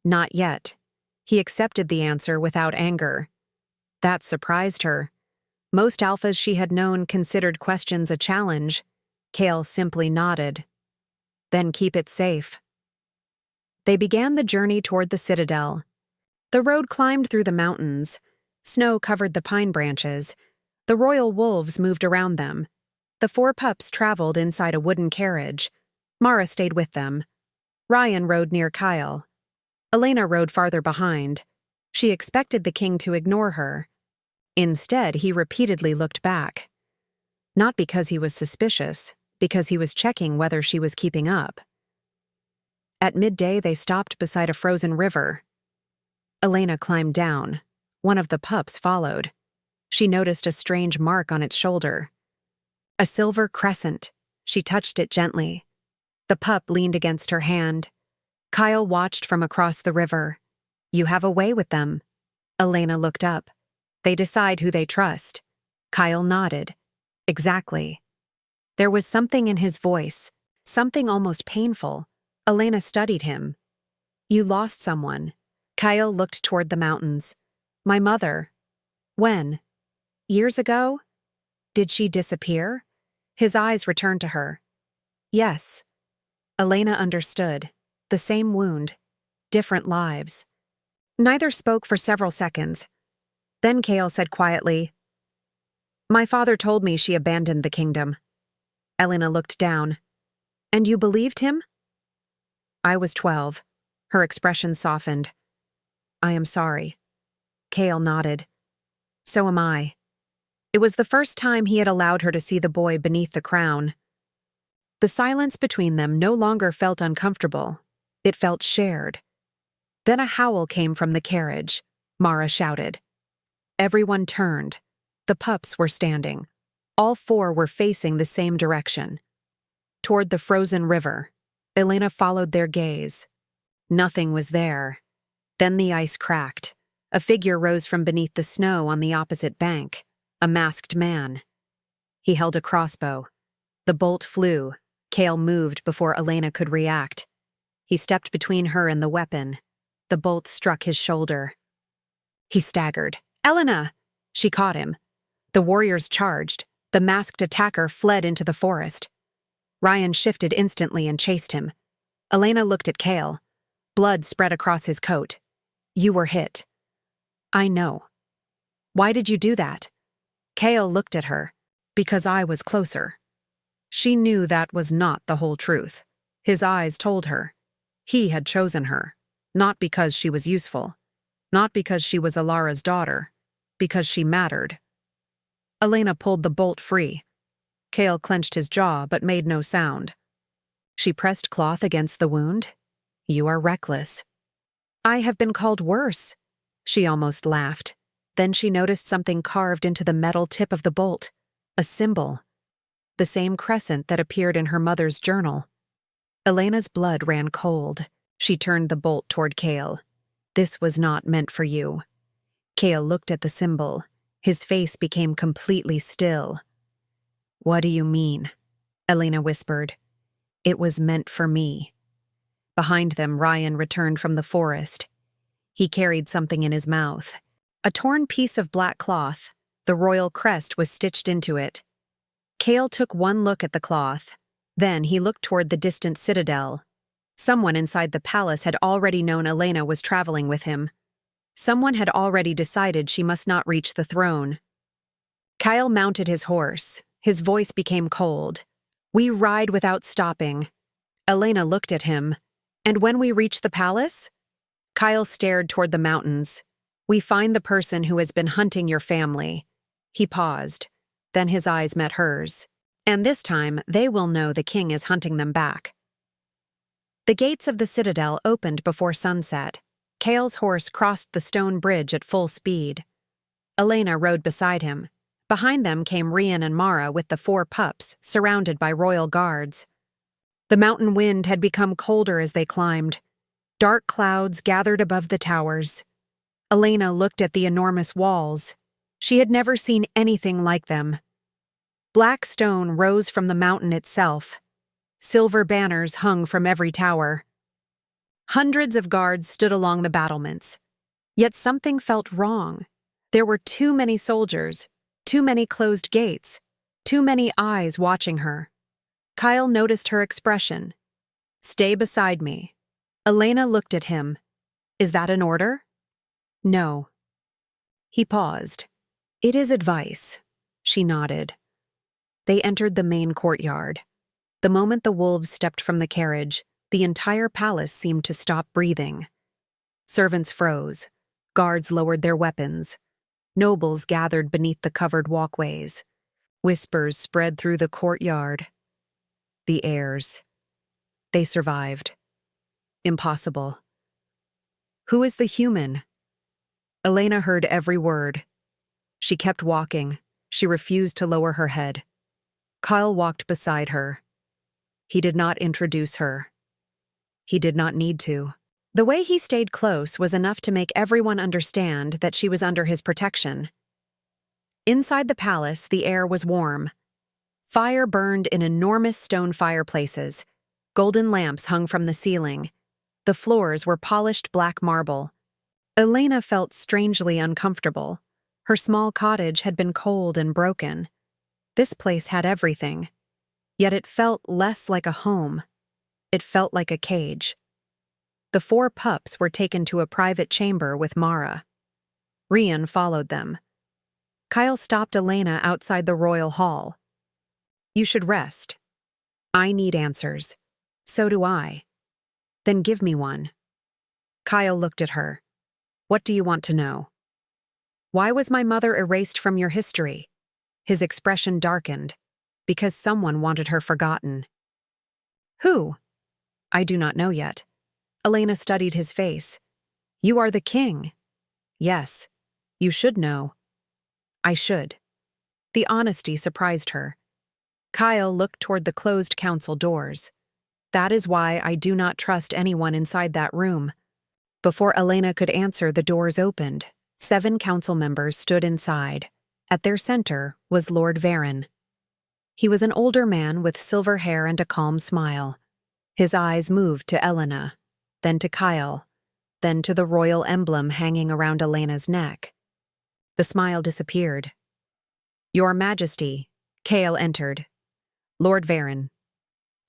A: Not yet. He accepted the answer without anger. That surprised her. Most alphas she had known considered questions a challenge. Kael simply nodded. Then keep it safe. They began the journey toward the citadel. The road climbed through the mountains. Snow covered the pine branches. The royal wolves moved around them. The 4 pups traveled inside a wooden carriage. Mara stayed with them. Ryan rode near Kael. Elena rode farther behind. She expected the king to ignore her. Instead, he repeatedly looked back. Not because he was suspicious, because he was checking whether she was keeping up. At midday, they stopped beside a frozen river. Elena climbed down. One of the pups followed. She noticed a strange mark on its shoulder. A silver crescent. She touched it gently. The pup leaned against her hand. Kael watched from across the river. You have a way with them. Elena looked up. They decide who they trust. Kael nodded. Exactly. There was something in his voice, something almost painful. Elena studied him. You lost someone. Kael looked toward the mountains. My mother. When? Years ago? Did she disappear? His eyes returned to her. Yes. Elena understood. The same wound. Different lives. Neither spoke for several seconds. Then Kael said quietly, My father told me she abandoned the kingdom. Elena looked down. And you believed him? I was 12. Her expression softened. I am sorry. Kael nodded. So am I. It was the first time he had allowed her to see the boy beneath the crown. The silence between them no longer felt uncomfortable. It felt shared. Then a howl came from the carriage. Mara shouted. Everyone turned. The pups were standing. All four were facing the same direction. Toward the frozen river. Elena followed their gaze. Nothing was there. Then the ice cracked. A figure rose from beneath the snow on the opposite bank. A masked man. He held a crossbow. The bolt flew. Kael moved before Elena could react. He stepped between her and the weapon. The bolt struck his shoulder. He staggered. Elena! She caught him. The warriors charged. The masked attacker fled into the forest. Ryan shifted instantly and chased him. Elena looked at Kael. Blood spread across his coat. You were hit. I know. Why did you do that? Kael looked at her. Because I was closer. She knew that was not the whole truth. His eyes told her. He had chosen her. Not because she was useful. Not because she was Elara's daughter. Because she mattered. Elena pulled the bolt free. Kael clenched his jaw but made no sound. She pressed cloth against the wound. You are reckless. I have been called worse. She almost laughed. Then she noticed something carved into the metal tip of the bolt. A symbol. The same crescent that appeared in her mother's journal. Elena's blood ran cold. She turned the bolt toward Kael. This was not meant for you. Kael looked at the symbol. His face became completely still. What do you mean? Elena whispered. It was meant for me. Behind them, Ryan returned from the forest. He carried something in his mouth. A torn piece of black cloth. The royal crest was stitched into it. Kael took one look at the cloth. Then he looked toward the distant citadel. Someone inside the palace had already known Elena was traveling with him. Someone had already decided she must not reach the throne. Kael mounted his horse. His voice became cold. We ride without stopping. Elena looked at him. And when we reach the palace? Kael stared toward the mountains. We find the person who has been hunting your family. He paused. Then his eyes met hers. And this time, they will know the king is hunting them back. The gates of the citadel opened before sunset. Kael's horse crossed the stone bridge at full speed. Elena rode beside him. Behind them came Ryan and Mara with the 4 pups, surrounded by royal guards. The mountain wind had become colder as they climbed. Dark clouds gathered above the towers. Elena looked at the enormous walls. She had never seen anything like them. Black stone rose from the mountain itself. Silver banners hung from every tower. Hundreds of guards stood along the battlements. Yet something felt wrong. There were too many soldiers, too many closed gates, too many eyes watching her. Kael noticed her expression. Stay beside me. Elena looked at him. Is that an order? No. He paused. It is advice. She nodded. They entered the main courtyard. The moment the wolves stepped from the carriage, the entire palace seemed to stop breathing. Servants froze. Guards lowered their weapons. Nobles gathered beneath the covered walkways. Whispers spread through the courtyard. The heirs. They survived. Impossible. Who is the human? Elena heard every word. She kept walking. She refused to lower her head. Kael walked beside her. He did not introduce her. He did not need to. The way he stayed close was enough to make everyone understand that she was under his protection. Inside the palace, the air was warm. Fire burned in enormous stone fireplaces. Golden lamps hung from the ceiling. The floors were polished black marble. Elena felt strangely uncomfortable. Her small cottage had been cold and broken. This place had everything. Yet it felt less like a home. It felt like a cage. The 4 pups were taken to a private chamber with Mara. Rian followed them. Kael stopped Elena outside the royal hall. "You should rest. I need answers. So do I. Then give me one." Kael looked at her. "What do you want to know?" "Why was my mother erased from your history?" His expression darkened. "Because someone wanted her forgotten." "Who?" "I do not know yet." Elena studied his face. "You are the king." "Yes. You should know." "I should." The honesty surprised her. Kael looked toward the closed council doors. "That is why I do not trust anyone inside that room." Before Elena could answer, the doors opened. 7 council members stood inside. At their center was Lord Varen. He was an older man with silver hair and a calm smile. His eyes moved to Elena, then to Kael, then to the royal emblem hanging around Elena's neck. The smile disappeared. "Your Majesty," Kael entered. "Lord Varen."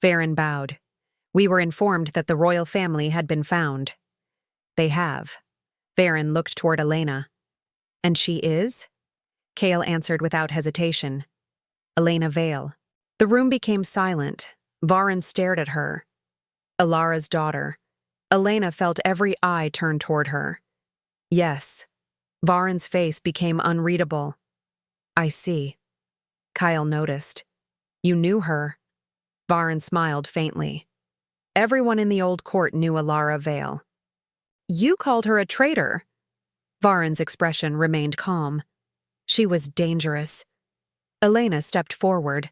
A: Varen bowed. "We were informed that the royal family had been found." "They have." Varen looked toward Elena. "And she is?" Kael answered without hesitation. "Elena Vale." The room became silent. Varen stared at her. Elara's daughter. Elena felt every eye turn toward her. "Yes." Varen's face became unreadable. "I see." Kael noticed. "You knew her." Varen smiled faintly. Everyone in the old court knew Elara Vale. "You called her a traitor." Varen's expression remained calm. "She was dangerous." Elena stepped forward.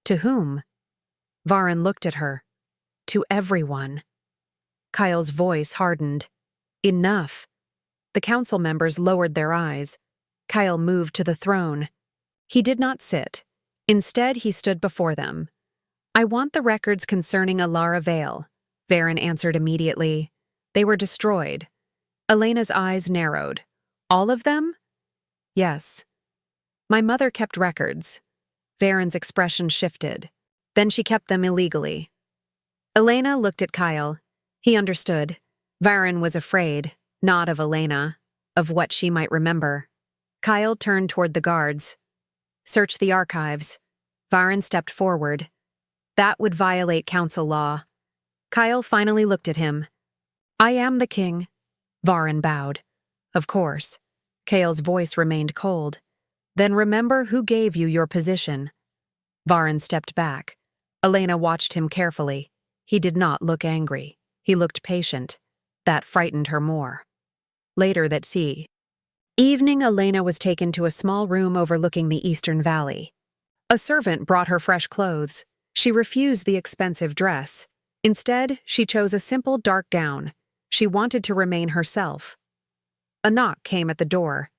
A: "To whom?" Varen looked at her. "To everyone." Kael's voice hardened. "Enough." The council members lowered their eyes. Kael moved to the throne. He did not sit. Instead, he stood before them. "I want the records concerning Elara Vale," Varen answered immediately. "They were destroyed." Elena's eyes narrowed. "All of them?" "Yes." "My mother kept records." Varen's expression shifted. "Then she kept them illegally." Elena looked at Kael. He understood. Varen was afraid, not of Elena, of what she might remember. Kael turned toward the guards. "Search the archives." Varen stepped forward. "That would violate council law." Kael finally looked at him. "I am the king." Varen bowed. "Of course." Kael's voice remained cold. "Then remember who gave you your position." Varen stepped back. Elena watched him carefully. He did not look angry. He looked patient. That frightened her more. Later that evening, Elena was taken to a small room overlooking the Eastern Valley. A servant brought her fresh clothes. She refused the expensive dress. Instead, she chose a simple dark gown. She wanted to remain herself. A knock came at the door.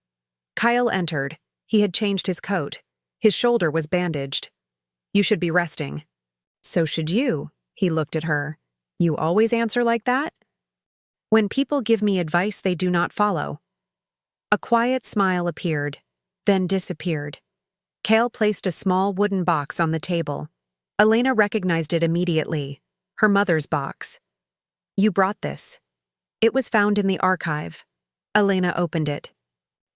A: Kael entered. He had changed his coat. His shoulder was bandaged. "You should be resting." "So should you." He looked at her. "You always answer like that?" "When people give me advice they do not follow." A quiet smile appeared, then disappeared. Kael placed a small wooden box on the table. Elena recognized it immediately. Her mother's box. "You brought this." It was found in the archive. Elena opened it.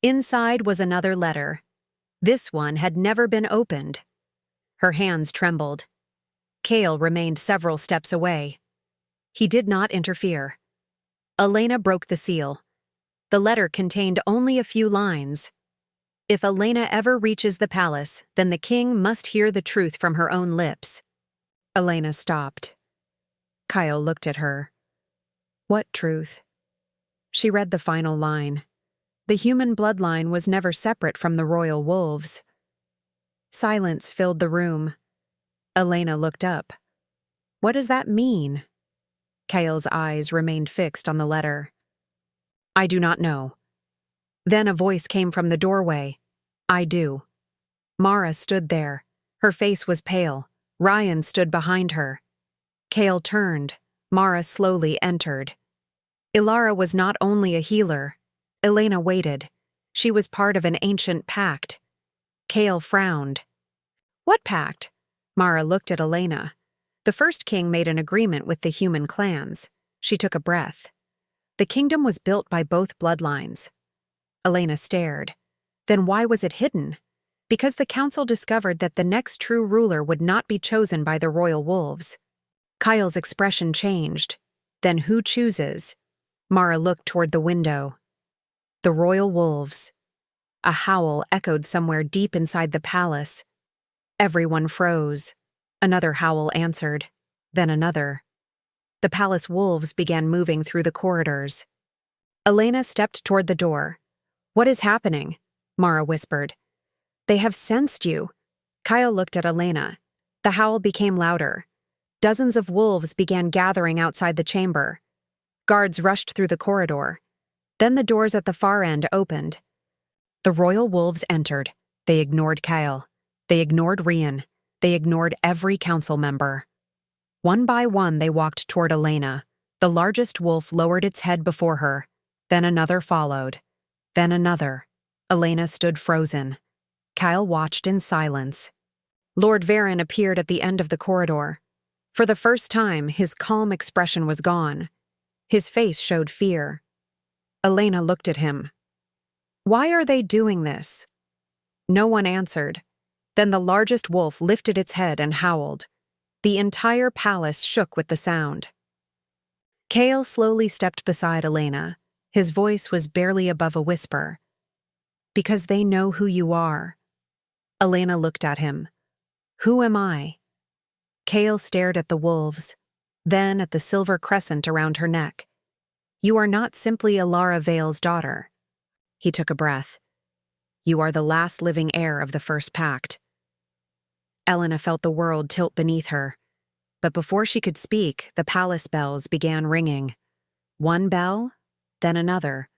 A: Inside was another letter. This one had never been opened. Her hands trembled. Kael remained several steps away. He did not interfere. Elena broke the seal. The letter contained only a few lines. "If Elena ever reaches the palace, then the king must hear the truth from her own lips." Elena stopped. Kael looked at her. "What truth?" She read the final line. The human bloodline was never separate from the royal wolves. Silence filled the room. Elena looked up. What does that mean? Kael's eyes remained fixed on the letter. I do not know. Then a voice came from the doorway. I do. Mara stood there. Her face was pale. Ryan stood behind her. Kael turned. Mara slowly entered. Elara was not only a healer. Elena waited. She was part of an ancient pact. Kael frowned. What pact? Mara looked at Elena. The first king made an agreement with the human clans. She took a breath. The kingdom was built by both bloodlines. Elena stared. Then why was it hidden? Because the council discovered that the next true ruler would not be chosen by the royal wolves. Kael's expression changed. Then who chooses? Mara looked toward the window. The royal wolves. A howl echoed somewhere deep inside the palace. Everyone froze. Another howl answered. Then another. The palace wolves began moving through the corridors. Elena stepped toward the door. What is happening? Mara whispered. They have sensed you. Kael looked at Elena. The howl became louder. Dozens of wolves began gathering outside the chamber. Guards rushed through the corridor. Then the doors at the far end opened. The royal wolves entered. They ignored Kael. They ignored Ryan. They ignored every council member. One by one they walked toward Elena. The largest wolf lowered its head before her. Then another followed. Then another. Elena stood frozen. Kael watched in silence. Lord Varen appeared at the end of the corridor. For the first time, his calm expression was gone. His face showed fear. Elena looked at him. Why are they doing this? No one answered. Then the largest wolf lifted its head and howled. The entire palace shook with the sound. Kael slowly stepped beside Elena. His voice was barely above a whisper. Because they know who you are. Elena looked at him. Who am I? Kael stared at the wolves, then at the silver crescent around her neck. You are not simply Elara Vale's daughter. He took a breath. You are the last living heir of the first pact. Elena felt the world tilt beneath her. But before she could speak, the palace bells began ringing. One bell, then another.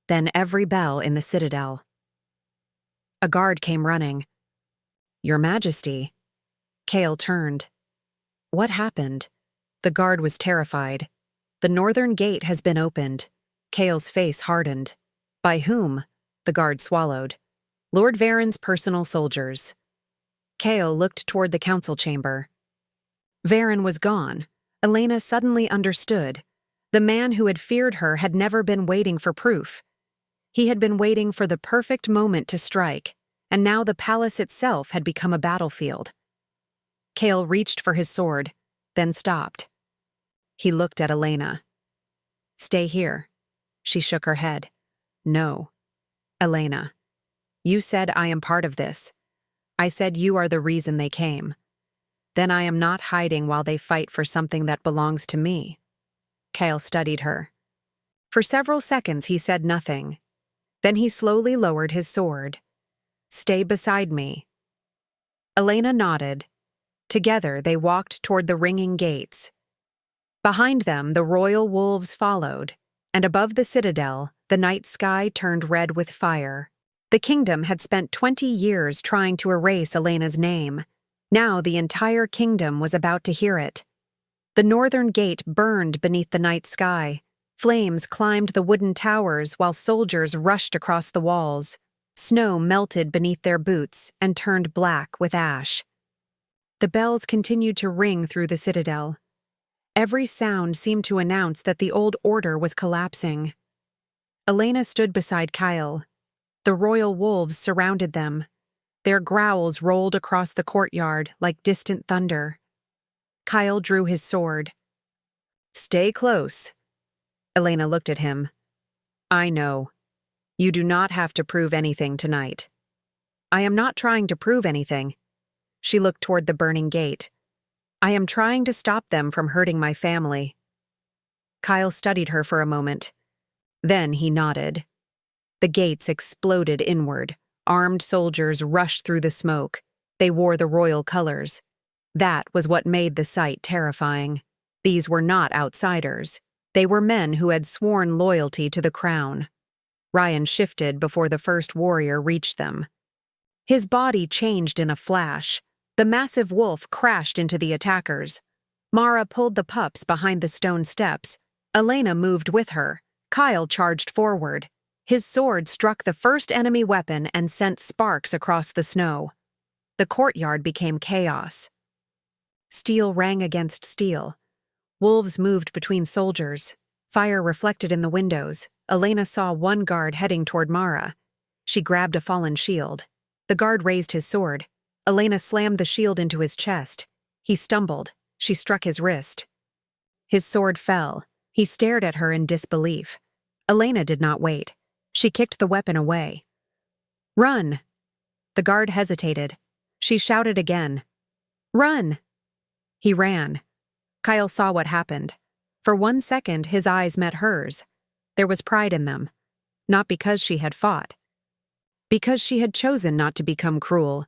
A: Then every bell in the citadel. A guard came running. Your Majesty. Kael turned. What happened? The guard was terrified. The northern gate has been opened. Kael's face hardened. By whom? The guard swallowed. Lord Varen's personal soldiers. Kael looked toward the council chamber. Varen was gone. Elena suddenly understood. The man who had feared her had never been waiting for proof. He had been waiting for the perfect moment to strike, and now the palace itself had become a battlefield. Kael reached for his sword, then stopped. He looked at Elena. Stay here. She shook her head. No. Elena. You said I am part of this. I said you are the reason they came. Then I am not hiding while they fight for something that belongs to me. Kael studied her. For several seconds he said nothing. Then he slowly lowered his sword. Stay beside me. Elena nodded. Together they walked toward the ringing gates. Behind them the royal wolves followed, and above the citadel, the night sky turned red with fire. The kingdom had spent 20 years trying to erase Elena's name. Now the entire kingdom was about to hear it. The northern gate burned beneath the night sky. Flames climbed the wooden towers while soldiers rushed across the walls. Snow melted beneath their boots and turned black with ash. The bells continued to ring through the citadel. Every sound seemed to announce that the old order was collapsing. Elena stood beside Kael. The royal wolves surrounded them. Their growls rolled across the courtyard like distant thunder. Kael drew his sword. Stay close. Elena looked at him. I know. You do not have to prove anything tonight. I am not trying to prove anything. She looked toward the burning gate. I am trying to stop them from hurting my family. Kael studied her for a moment. Then he nodded. The gates exploded inward. Armed soldiers rushed through the smoke. They wore the royal colors. That was what made the sight terrifying. These were not outsiders. They were men who had sworn loyalty to the crown. Ryan shifted before the first warrior reached them. His body changed in a flash. The massive wolf crashed into the attackers. Mara pulled the pups behind the stone steps. Elena moved with her. Kael charged forward. His sword struck the first enemy weapon and sent sparks across the snow. The courtyard became chaos. Steel rang against steel. Wolves moved between soldiers. Fire reflected in the windows. Elena saw one guard heading toward Mara. She grabbed a fallen shield. The guard raised his sword. Elena slammed the shield into his chest. He stumbled. She struck his wrist. His sword fell. He stared at her in disbelief. Elena did not wait. She kicked the weapon away. "Run!" The guard hesitated. She shouted again. "Run!" He ran. Kael saw what happened. For 1 second, his eyes met hers. There was pride in them. Not because she had fought. Because she had chosen not to become cruel.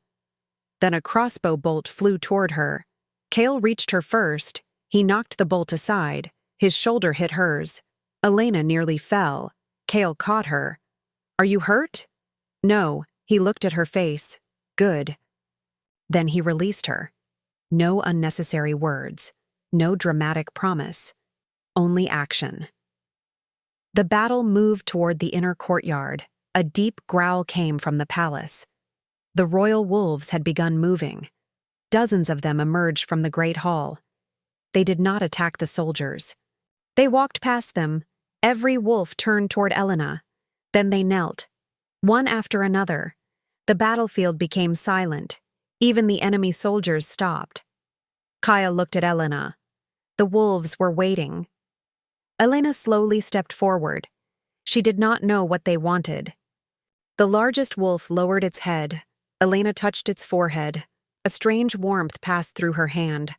A: Then a crossbow bolt flew toward her. Kael reached her first. He knocked the bolt aside. His shoulder hit hers. Elena nearly fell. Kael caught her. "Are you hurt?" "No." He looked at her face. "Good." Then he released her. No unnecessary words. No dramatic promise. Only action. The battle moved toward the inner courtyard. A deep growl came from the palace. The royal wolves had begun moving. Dozens of them emerged from the great hall. They did not attack the soldiers. They walked past them. Every wolf turned toward Elena. Then they knelt. One after another. The battlefield became silent. Even the enemy soldiers stopped. Kael looked at Elena. The wolves were waiting. Elena slowly stepped forward. She did not know what they wanted. The largest wolf lowered its head. Elena touched its forehead. A strange warmth passed through her hand.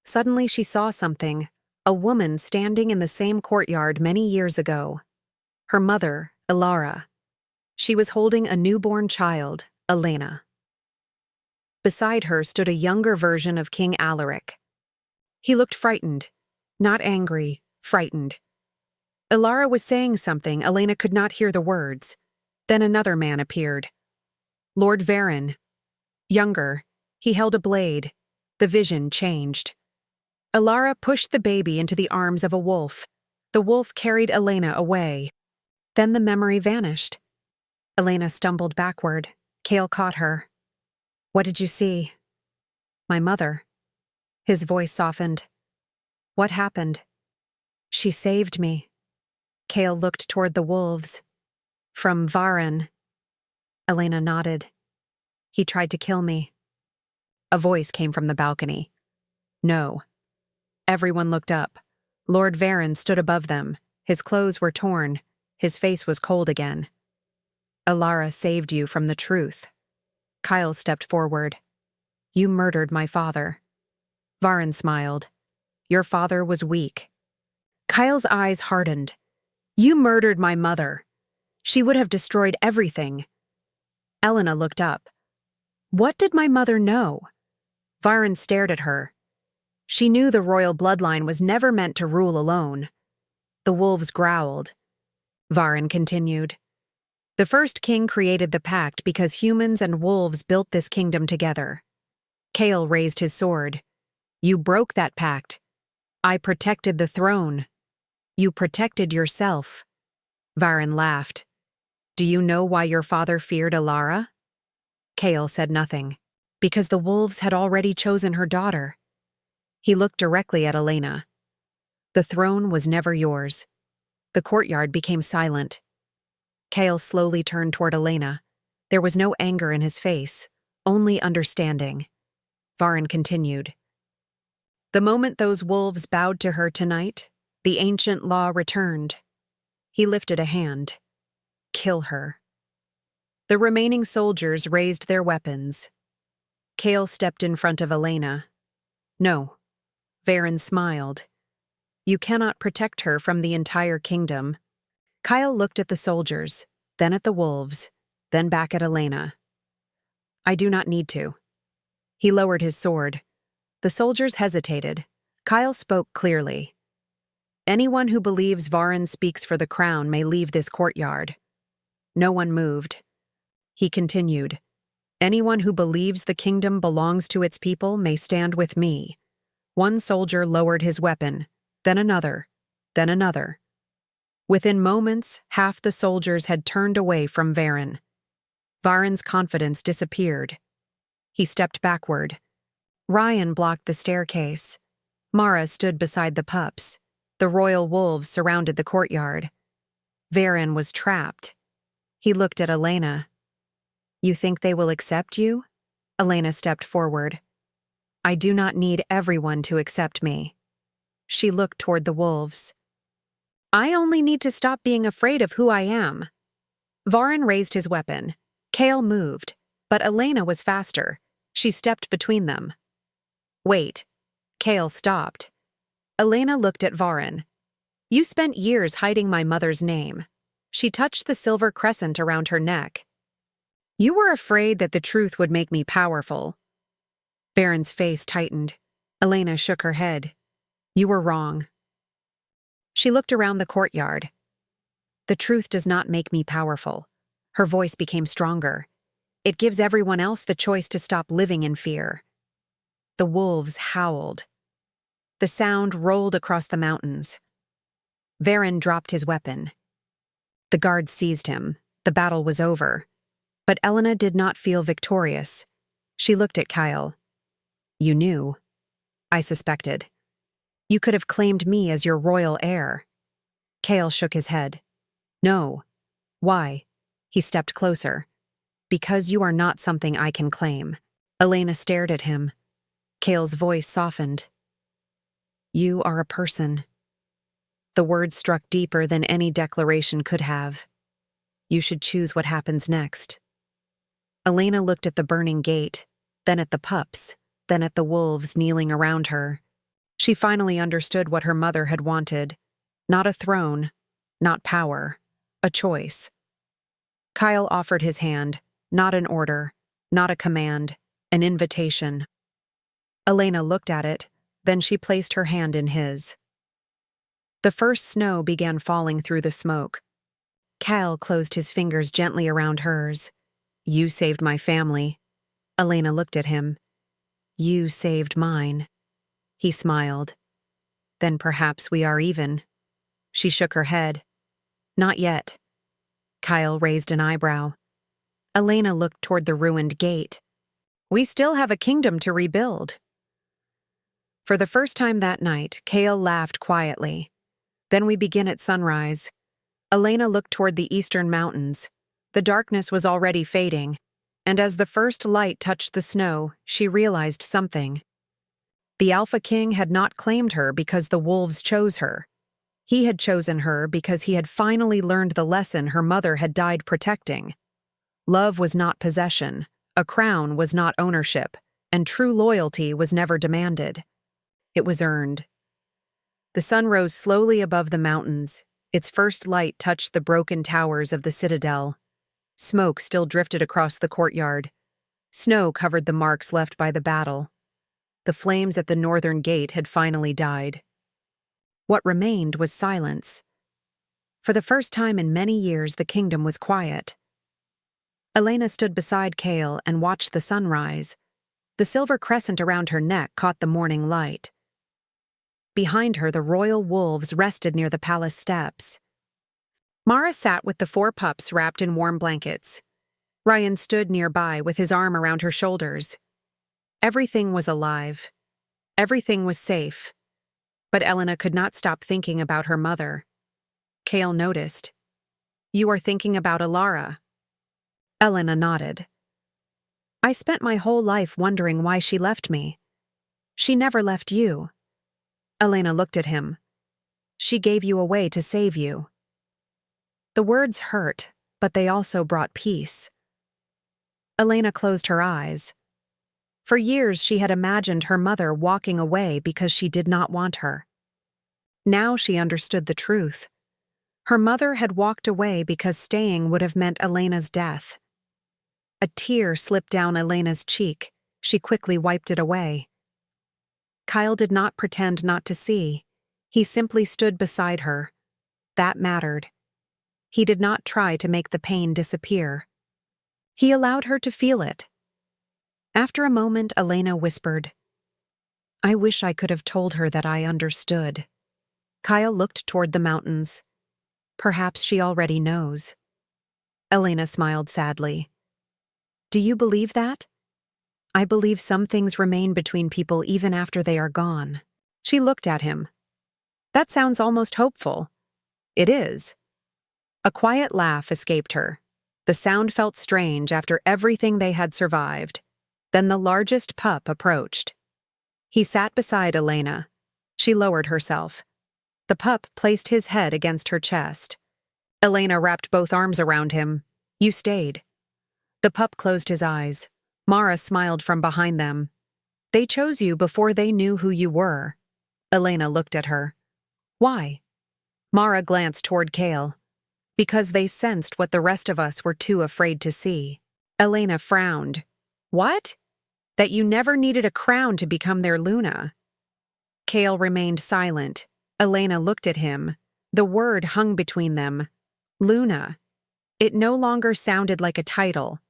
A: Suddenly she saw something. A woman standing in the same courtyard many years ago. Her mother, Elara. She was holding a newborn child, Elena. Beside her stood a younger version of King Alaric. He looked frightened. Not angry, frightened. Elara was saying something. Elena could not hear the words. Then another man appeared. Lord Varen. Younger. He held a blade. The vision changed. Elara pushed the baby into the arms of a wolf. The wolf carried Elena away. Then the memory vanished. Elena stumbled backward. Kael caught her. "What did you see?" "My mother." His voice softened. "What happened?" "She saved me." Kael looked toward the wolves. "From Varen." Elena nodded. "He tried to kill me." A voice came from the balcony. "No." Everyone looked up. Lord Varen stood above them. His clothes were torn. His face was cold again. "Elara saved you from the truth." Kael stepped forward. "You murdered my father." Varen smiled. "Your father was weak." Kyle's eyes hardened. "You murdered my mother. She would have destroyed everything." Elena looked up. "What did my mother know?" Varen stared at her. She knew the royal bloodline was never meant to rule alone. The wolves growled. Varen continued. "The first king created the Pact because humans and wolves built this kingdom together." Kael raised his sword. "You broke that pact. I protected the throne. You protected yourself." Varen laughed. "Do you know why your father feared Elara?" Kael said nothing. "Because the wolves had already chosen her daughter." He looked directly at Elena. "The throne was never yours." The courtyard became silent. Kael slowly turned toward Elena. There was no anger in his face, only understanding. Varen continued. "The moment those wolves bowed to her tonight, the ancient law returned." He lifted a hand. "Kill her." The remaining soldiers raised their weapons. Kael stepped in front of Elena. "No." Varen smiled. "You cannot protect her from the entire kingdom." Kael looked at the soldiers. then at the wolves, then back at Elena. I do not need to. He lowered his sword. The soldiers hesitated. Kael spoke clearly. Anyone who believes Varen speaks for the crown may leave this courtyard. No one moved. He continued. Anyone who believes the kingdom belongs to its people may stand with me. One soldier lowered his weapon, then another, then another. Within moments, half the soldiers had turned away from Varen. Varen's confidence disappeared. He stepped backward. Ryan blocked the staircase. Mara stood beside the pups. The royal wolves surrounded the courtyard. Varen was trapped. He looked at Elena. You think they will accept you? Elena stepped forward. I do not need everyone to accept me. She looked toward the wolves. I only need to stop being afraid of who I am. Varen raised his weapon. Kael moved, but Elena was faster. She stepped between them. Wait. Kael stopped. Elena looked at Varen. You spent years hiding my mother's name. She touched the silver crescent around her neck. You were afraid that the truth would make me powerful. Varen's face tightened. Elena shook her head. You were wrong. She looked around the courtyard. The truth does not make me powerful. Her voice became stronger. It gives everyone else the choice to stop living in fear. The wolves howled. The sound rolled across the mountains. Varen dropped his weapon. The guards seized him. The battle was over. But Elena did not feel victorious. She looked at Kael. You knew. I suspected. You could have claimed me as your royal heir. Kael shook his head. No. Why? He stepped closer. Because you are not something I can claim. Elena stared at him. Kael's voice softened. You are a person. The words struck deeper than any declaration could have. You should choose what happens next. Elena looked at the burning gate, then at the pups, then at the wolves kneeling around her. She finally understood what her mother had wanted. Not a throne, not power, a choice. Kael offered his hand, not an order, not a command, an invitation. Elena looked at it, then she placed her hand in his. The first snow began falling through the smoke. Kael closed his fingers gently around hers. You saved my family. Elena looked at him. You saved mine. He smiled. Then perhaps we are even. She shook her head. Not yet. Kael raised an eyebrow. Elena looked toward the ruined gate. We still have a kingdom to rebuild. For the first time that night, Kael laughed quietly. Then we begin at sunrise. Elena looked toward the eastern mountains. The darkness was already fading, and as the first light touched the snow, she realized something. The Alpha King had not claimed her because the wolves chose her. He had chosen her because he had finally learned the lesson her mother had died protecting. Love was not possession, a crown was not ownership, and true loyalty was never demanded. It was earned. The sun rose slowly above the mountains. Its first light touched the broken towers of the citadel. Smoke still drifted across the courtyard. Snow covered the marks left by the battle. The flames at the northern gate had finally died. What remained was silence. For the first time in many years, the kingdom was quiet. Elena stood beside Kael and watched the sun rise. The silver crescent around her neck caught the morning light. Behind her, the royal wolves rested near the palace steps. Mara sat with the 4 pups wrapped in warm blankets. Ryan stood nearby with his arm around her shoulders. Everything was alive. Everything was safe. But Elena could not stop thinking about her mother. Kael noticed. You are thinking about Elara. Elena nodded. I spent my whole life wondering why she left me. She never left you. Elena looked at him. She gave you away to save you. The words hurt, but they also brought peace. Elena closed her eyes. For years she had imagined her mother walking away because she did not want her. Now she understood the truth. Her mother had walked away because staying would have meant Elena's death. A tear slipped down Elena's cheek. She quickly wiped it away. Kael did not pretend not to see. He simply stood beside her. That mattered. He did not try to make the pain disappear. He allowed her to feel it. After a moment, Elena whispered, "I wish I could have told her that I understood." Kael looked toward the mountains. Perhaps she already knows. Elena smiled sadly. "Do you believe that?" "I believe some things remain between people even after they are gone." She looked at him. "That sounds almost hopeful." "It is." A quiet laugh escaped her. The sound felt strange after everything they had survived. Then the largest pup approached. He sat beside Elena. She lowered herself. The pup placed his head against her chest. Elena wrapped both arms around him. "You stayed." The pup closed his eyes. Mara smiled from behind them. "They chose you before they knew who you were." Elena looked at her. "Why?" Mara glanced toward Kael. "Because they sensed what the rest of us were too afraid to see." Elena frowned. "What?" "That you never needed a crown to become their Luna." Kael remained silent. Elena looked at him. The word hung between them. Luna. It no longer sounded like a title.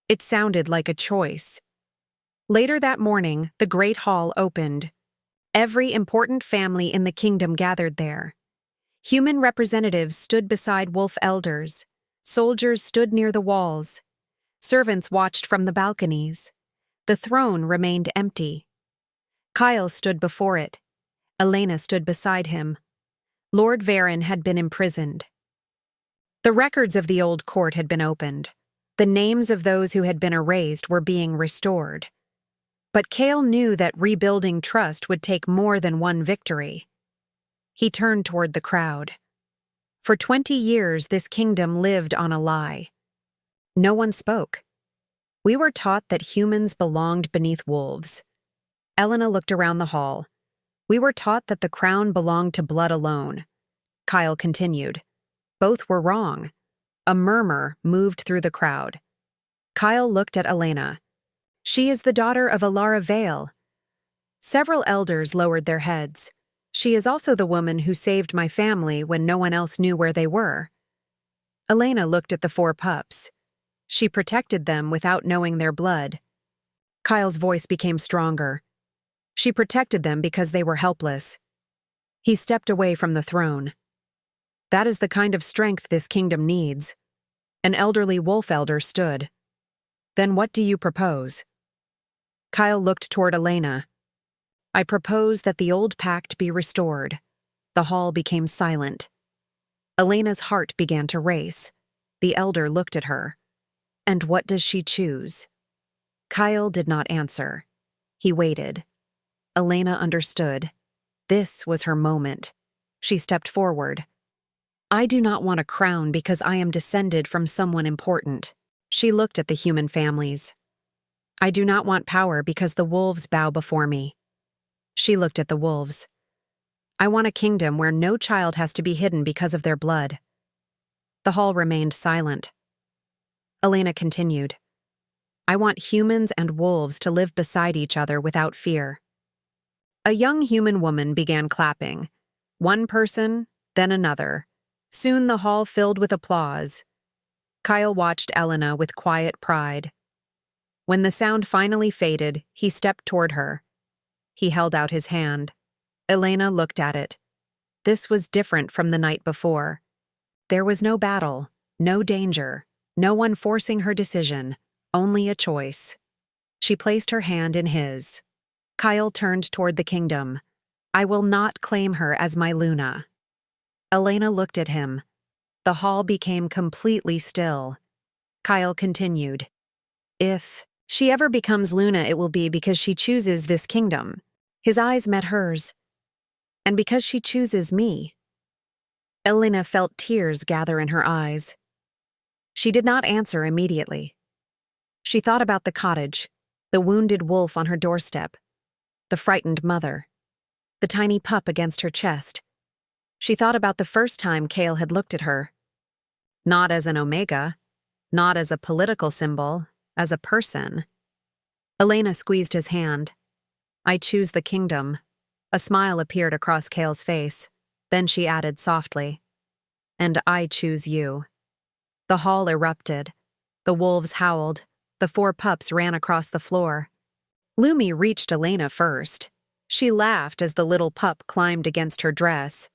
A: It sounded like a choice. Later that morning, the Great Hall opened. Every important family in the kingdom gathered there. Human representatives stood beside wolf elders. Soldiers stood near the walls. Servants watched from the balconies. The throne remained empty. Kael stood before it. Elena stood beside him. Lord Varen had been imprisoned. The records of the old court had been opened. The names of those who had been erased were being restored. But Kael knew that rebuilding trust would take more than one victory. He turned toward the crowd. For 20 years, this kingdom lived on a lie. No one spoke. We were taught that humans belonged beneath wolves. Elena looked around the hall. We were taught that the crown belonged to blood alone. Kael continued. Both were wrong. A murmur moved through the crowd. Kael looked at Elena. She is the daughter of Elara Vale. Several elders lowered their heads. She is also the woman who saved my family when no one else knew where they were. Elena looked at the 4 pups. She protected them without knowing their blood. Kael's voice became stronger. She protected them because they were helpless. He stepped away from the throne. That is the kind of strength this kingdom needs. An elderly wolf elder stood. Then what do you propose? Kael looked toward Elena. I propose that the old pact be restored. The hall became silent. Elena's heart began to race. The elder looked at her. And what does she choose? Kael did not answer. He waited. Elena understood. This was her moment. She stepped forward. I do not want a crown because I am descended from someone important. She looked at the human families. I do not want power because the wolves bow before me. She looked at the wolves. I want a kingdom where no child has to be hidden because of their blood. The hall remained silent. Elena continued. I want humans and wolves to live beside each other without fear. A young human woman began clapping. One person, then another. Soon the hall filled with applause. Kael watched Elena with quiet pride. When the sound finally faded, he stepped toward her. He held out his hand. Elena looked at it. This was different from the night before. There was no battle, no danger, no one forcing her decision, only a choice. She placed her hand in his. Kael turned toward the kingdom. I will not claim her as my Luna. Elena looked at him. The hall became completely still. Kael continued. If she ever becomes Luna, it will be because she chooses this kingdom. His eyes met hers. And because she chooses me. Elena felt tears gather in her eyes. She did not answer immediately. She thought about the cottage, the wounded wolf on her doorstep, the frightened mother, the tiny pup against her chest. She thought about the first time Kael had looked at her. Not as an omega, not as a political symbol, as a person. Elena squeezed his hand. I choose the kingdom. A smile appeared across Kael's face. Then she added softly, and I choose you. The hall erupted. The wolves howled. The 4 pups ran across the floor. Lumi reached Elena first. She laughed as the little pup climbed against her dress.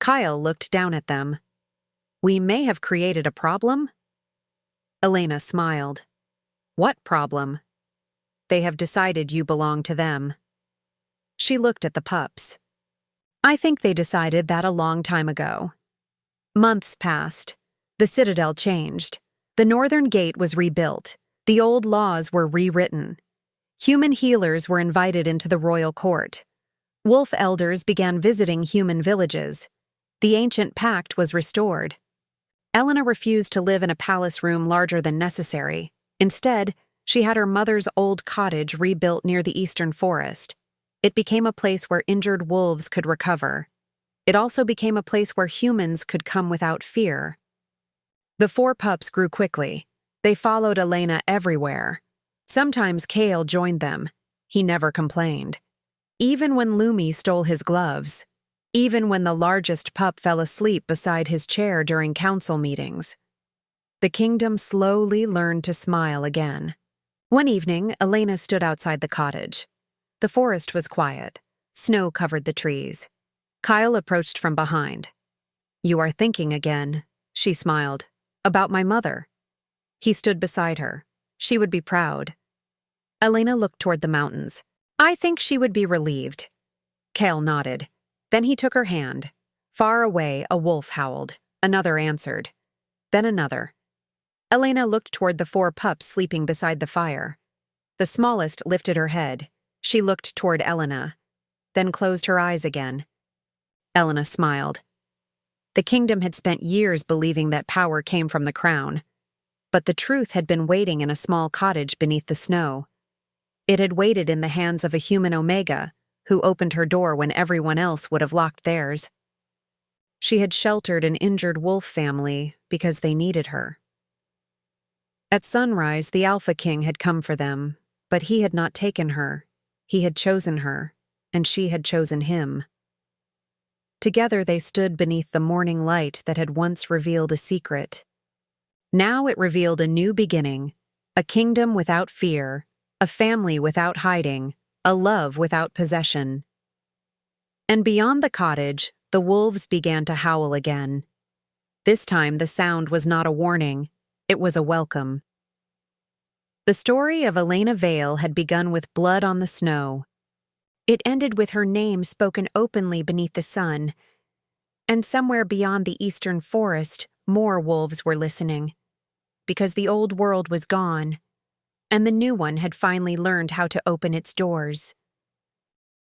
A: Kael looked down at them. We may have created a problem? Elena smiled. What problem? They have decided you belong to them. She looked at the pups. I think they decided that a long time ago. Months passed. The citadel changed. The northern gate was rebuilt. The old laws were rewritten. Human healers were invited into the royal court. Wolf elders began visiting human villages. The ancient pact was restored. Elena refused to live in a palace room larger than necessary. Instead, she had her mother's old cottage rebuilt near the eastern forest. It became a place where injured wolves could recover. It also became a place where humans could come without fear. The 4 pups grew quickly. They followed Elena everywhere. Sometimes Kael joined them. He never complained. Even when Lumi stole his gloves. Even when the largest pup fell asleep beside his chair during council meetings. The kingdom slowly learned to smile again. One evening, Elena stood outside the cottage. The forest was quiet. Snow covered the trees. Kael approached from behind. You are thinking again, she smiled. About my mother. He stood beside her. She would be proud. Elena looked toward the mountains. I think she would be relieved. Kael nodded. Then he took her hand. Far away, a wolf howled. Another answered. Then another. Elena looked toward the 4 pups sleeping beside the fire. The smallest lifted her head. She looked toward Elena, then closed her eyes again. Elena smiled. The kingdom had spent years believing that power came from the crown, but the truth had been waiting in a small cottage beneath the snow. It had waited in the hands of a human omega, who opened her door when everyone else would have locked theirs. She had sheltered an injured wolf family because they needed her. At sunrise, the Alpha King had come for them, but he had not taken her. He had chosen her, and she had chosen him. Together they stood beneath the morning light that had once revealed a secret. Now it revealed a new beginning, a kingdom without fear, a family without hiding, a love without possession. And beyond the cottage, the wolves began to howl again. This time the sound was not a warning, it was a welcome. The story of Elena Vale had begun with blood on the snow. It ended with her name spoken openly beneath the sun. And somewhere beyond the eastern forest, more wolves were listening. Because the old world was gone, and the new one had finally learned how to open its doors.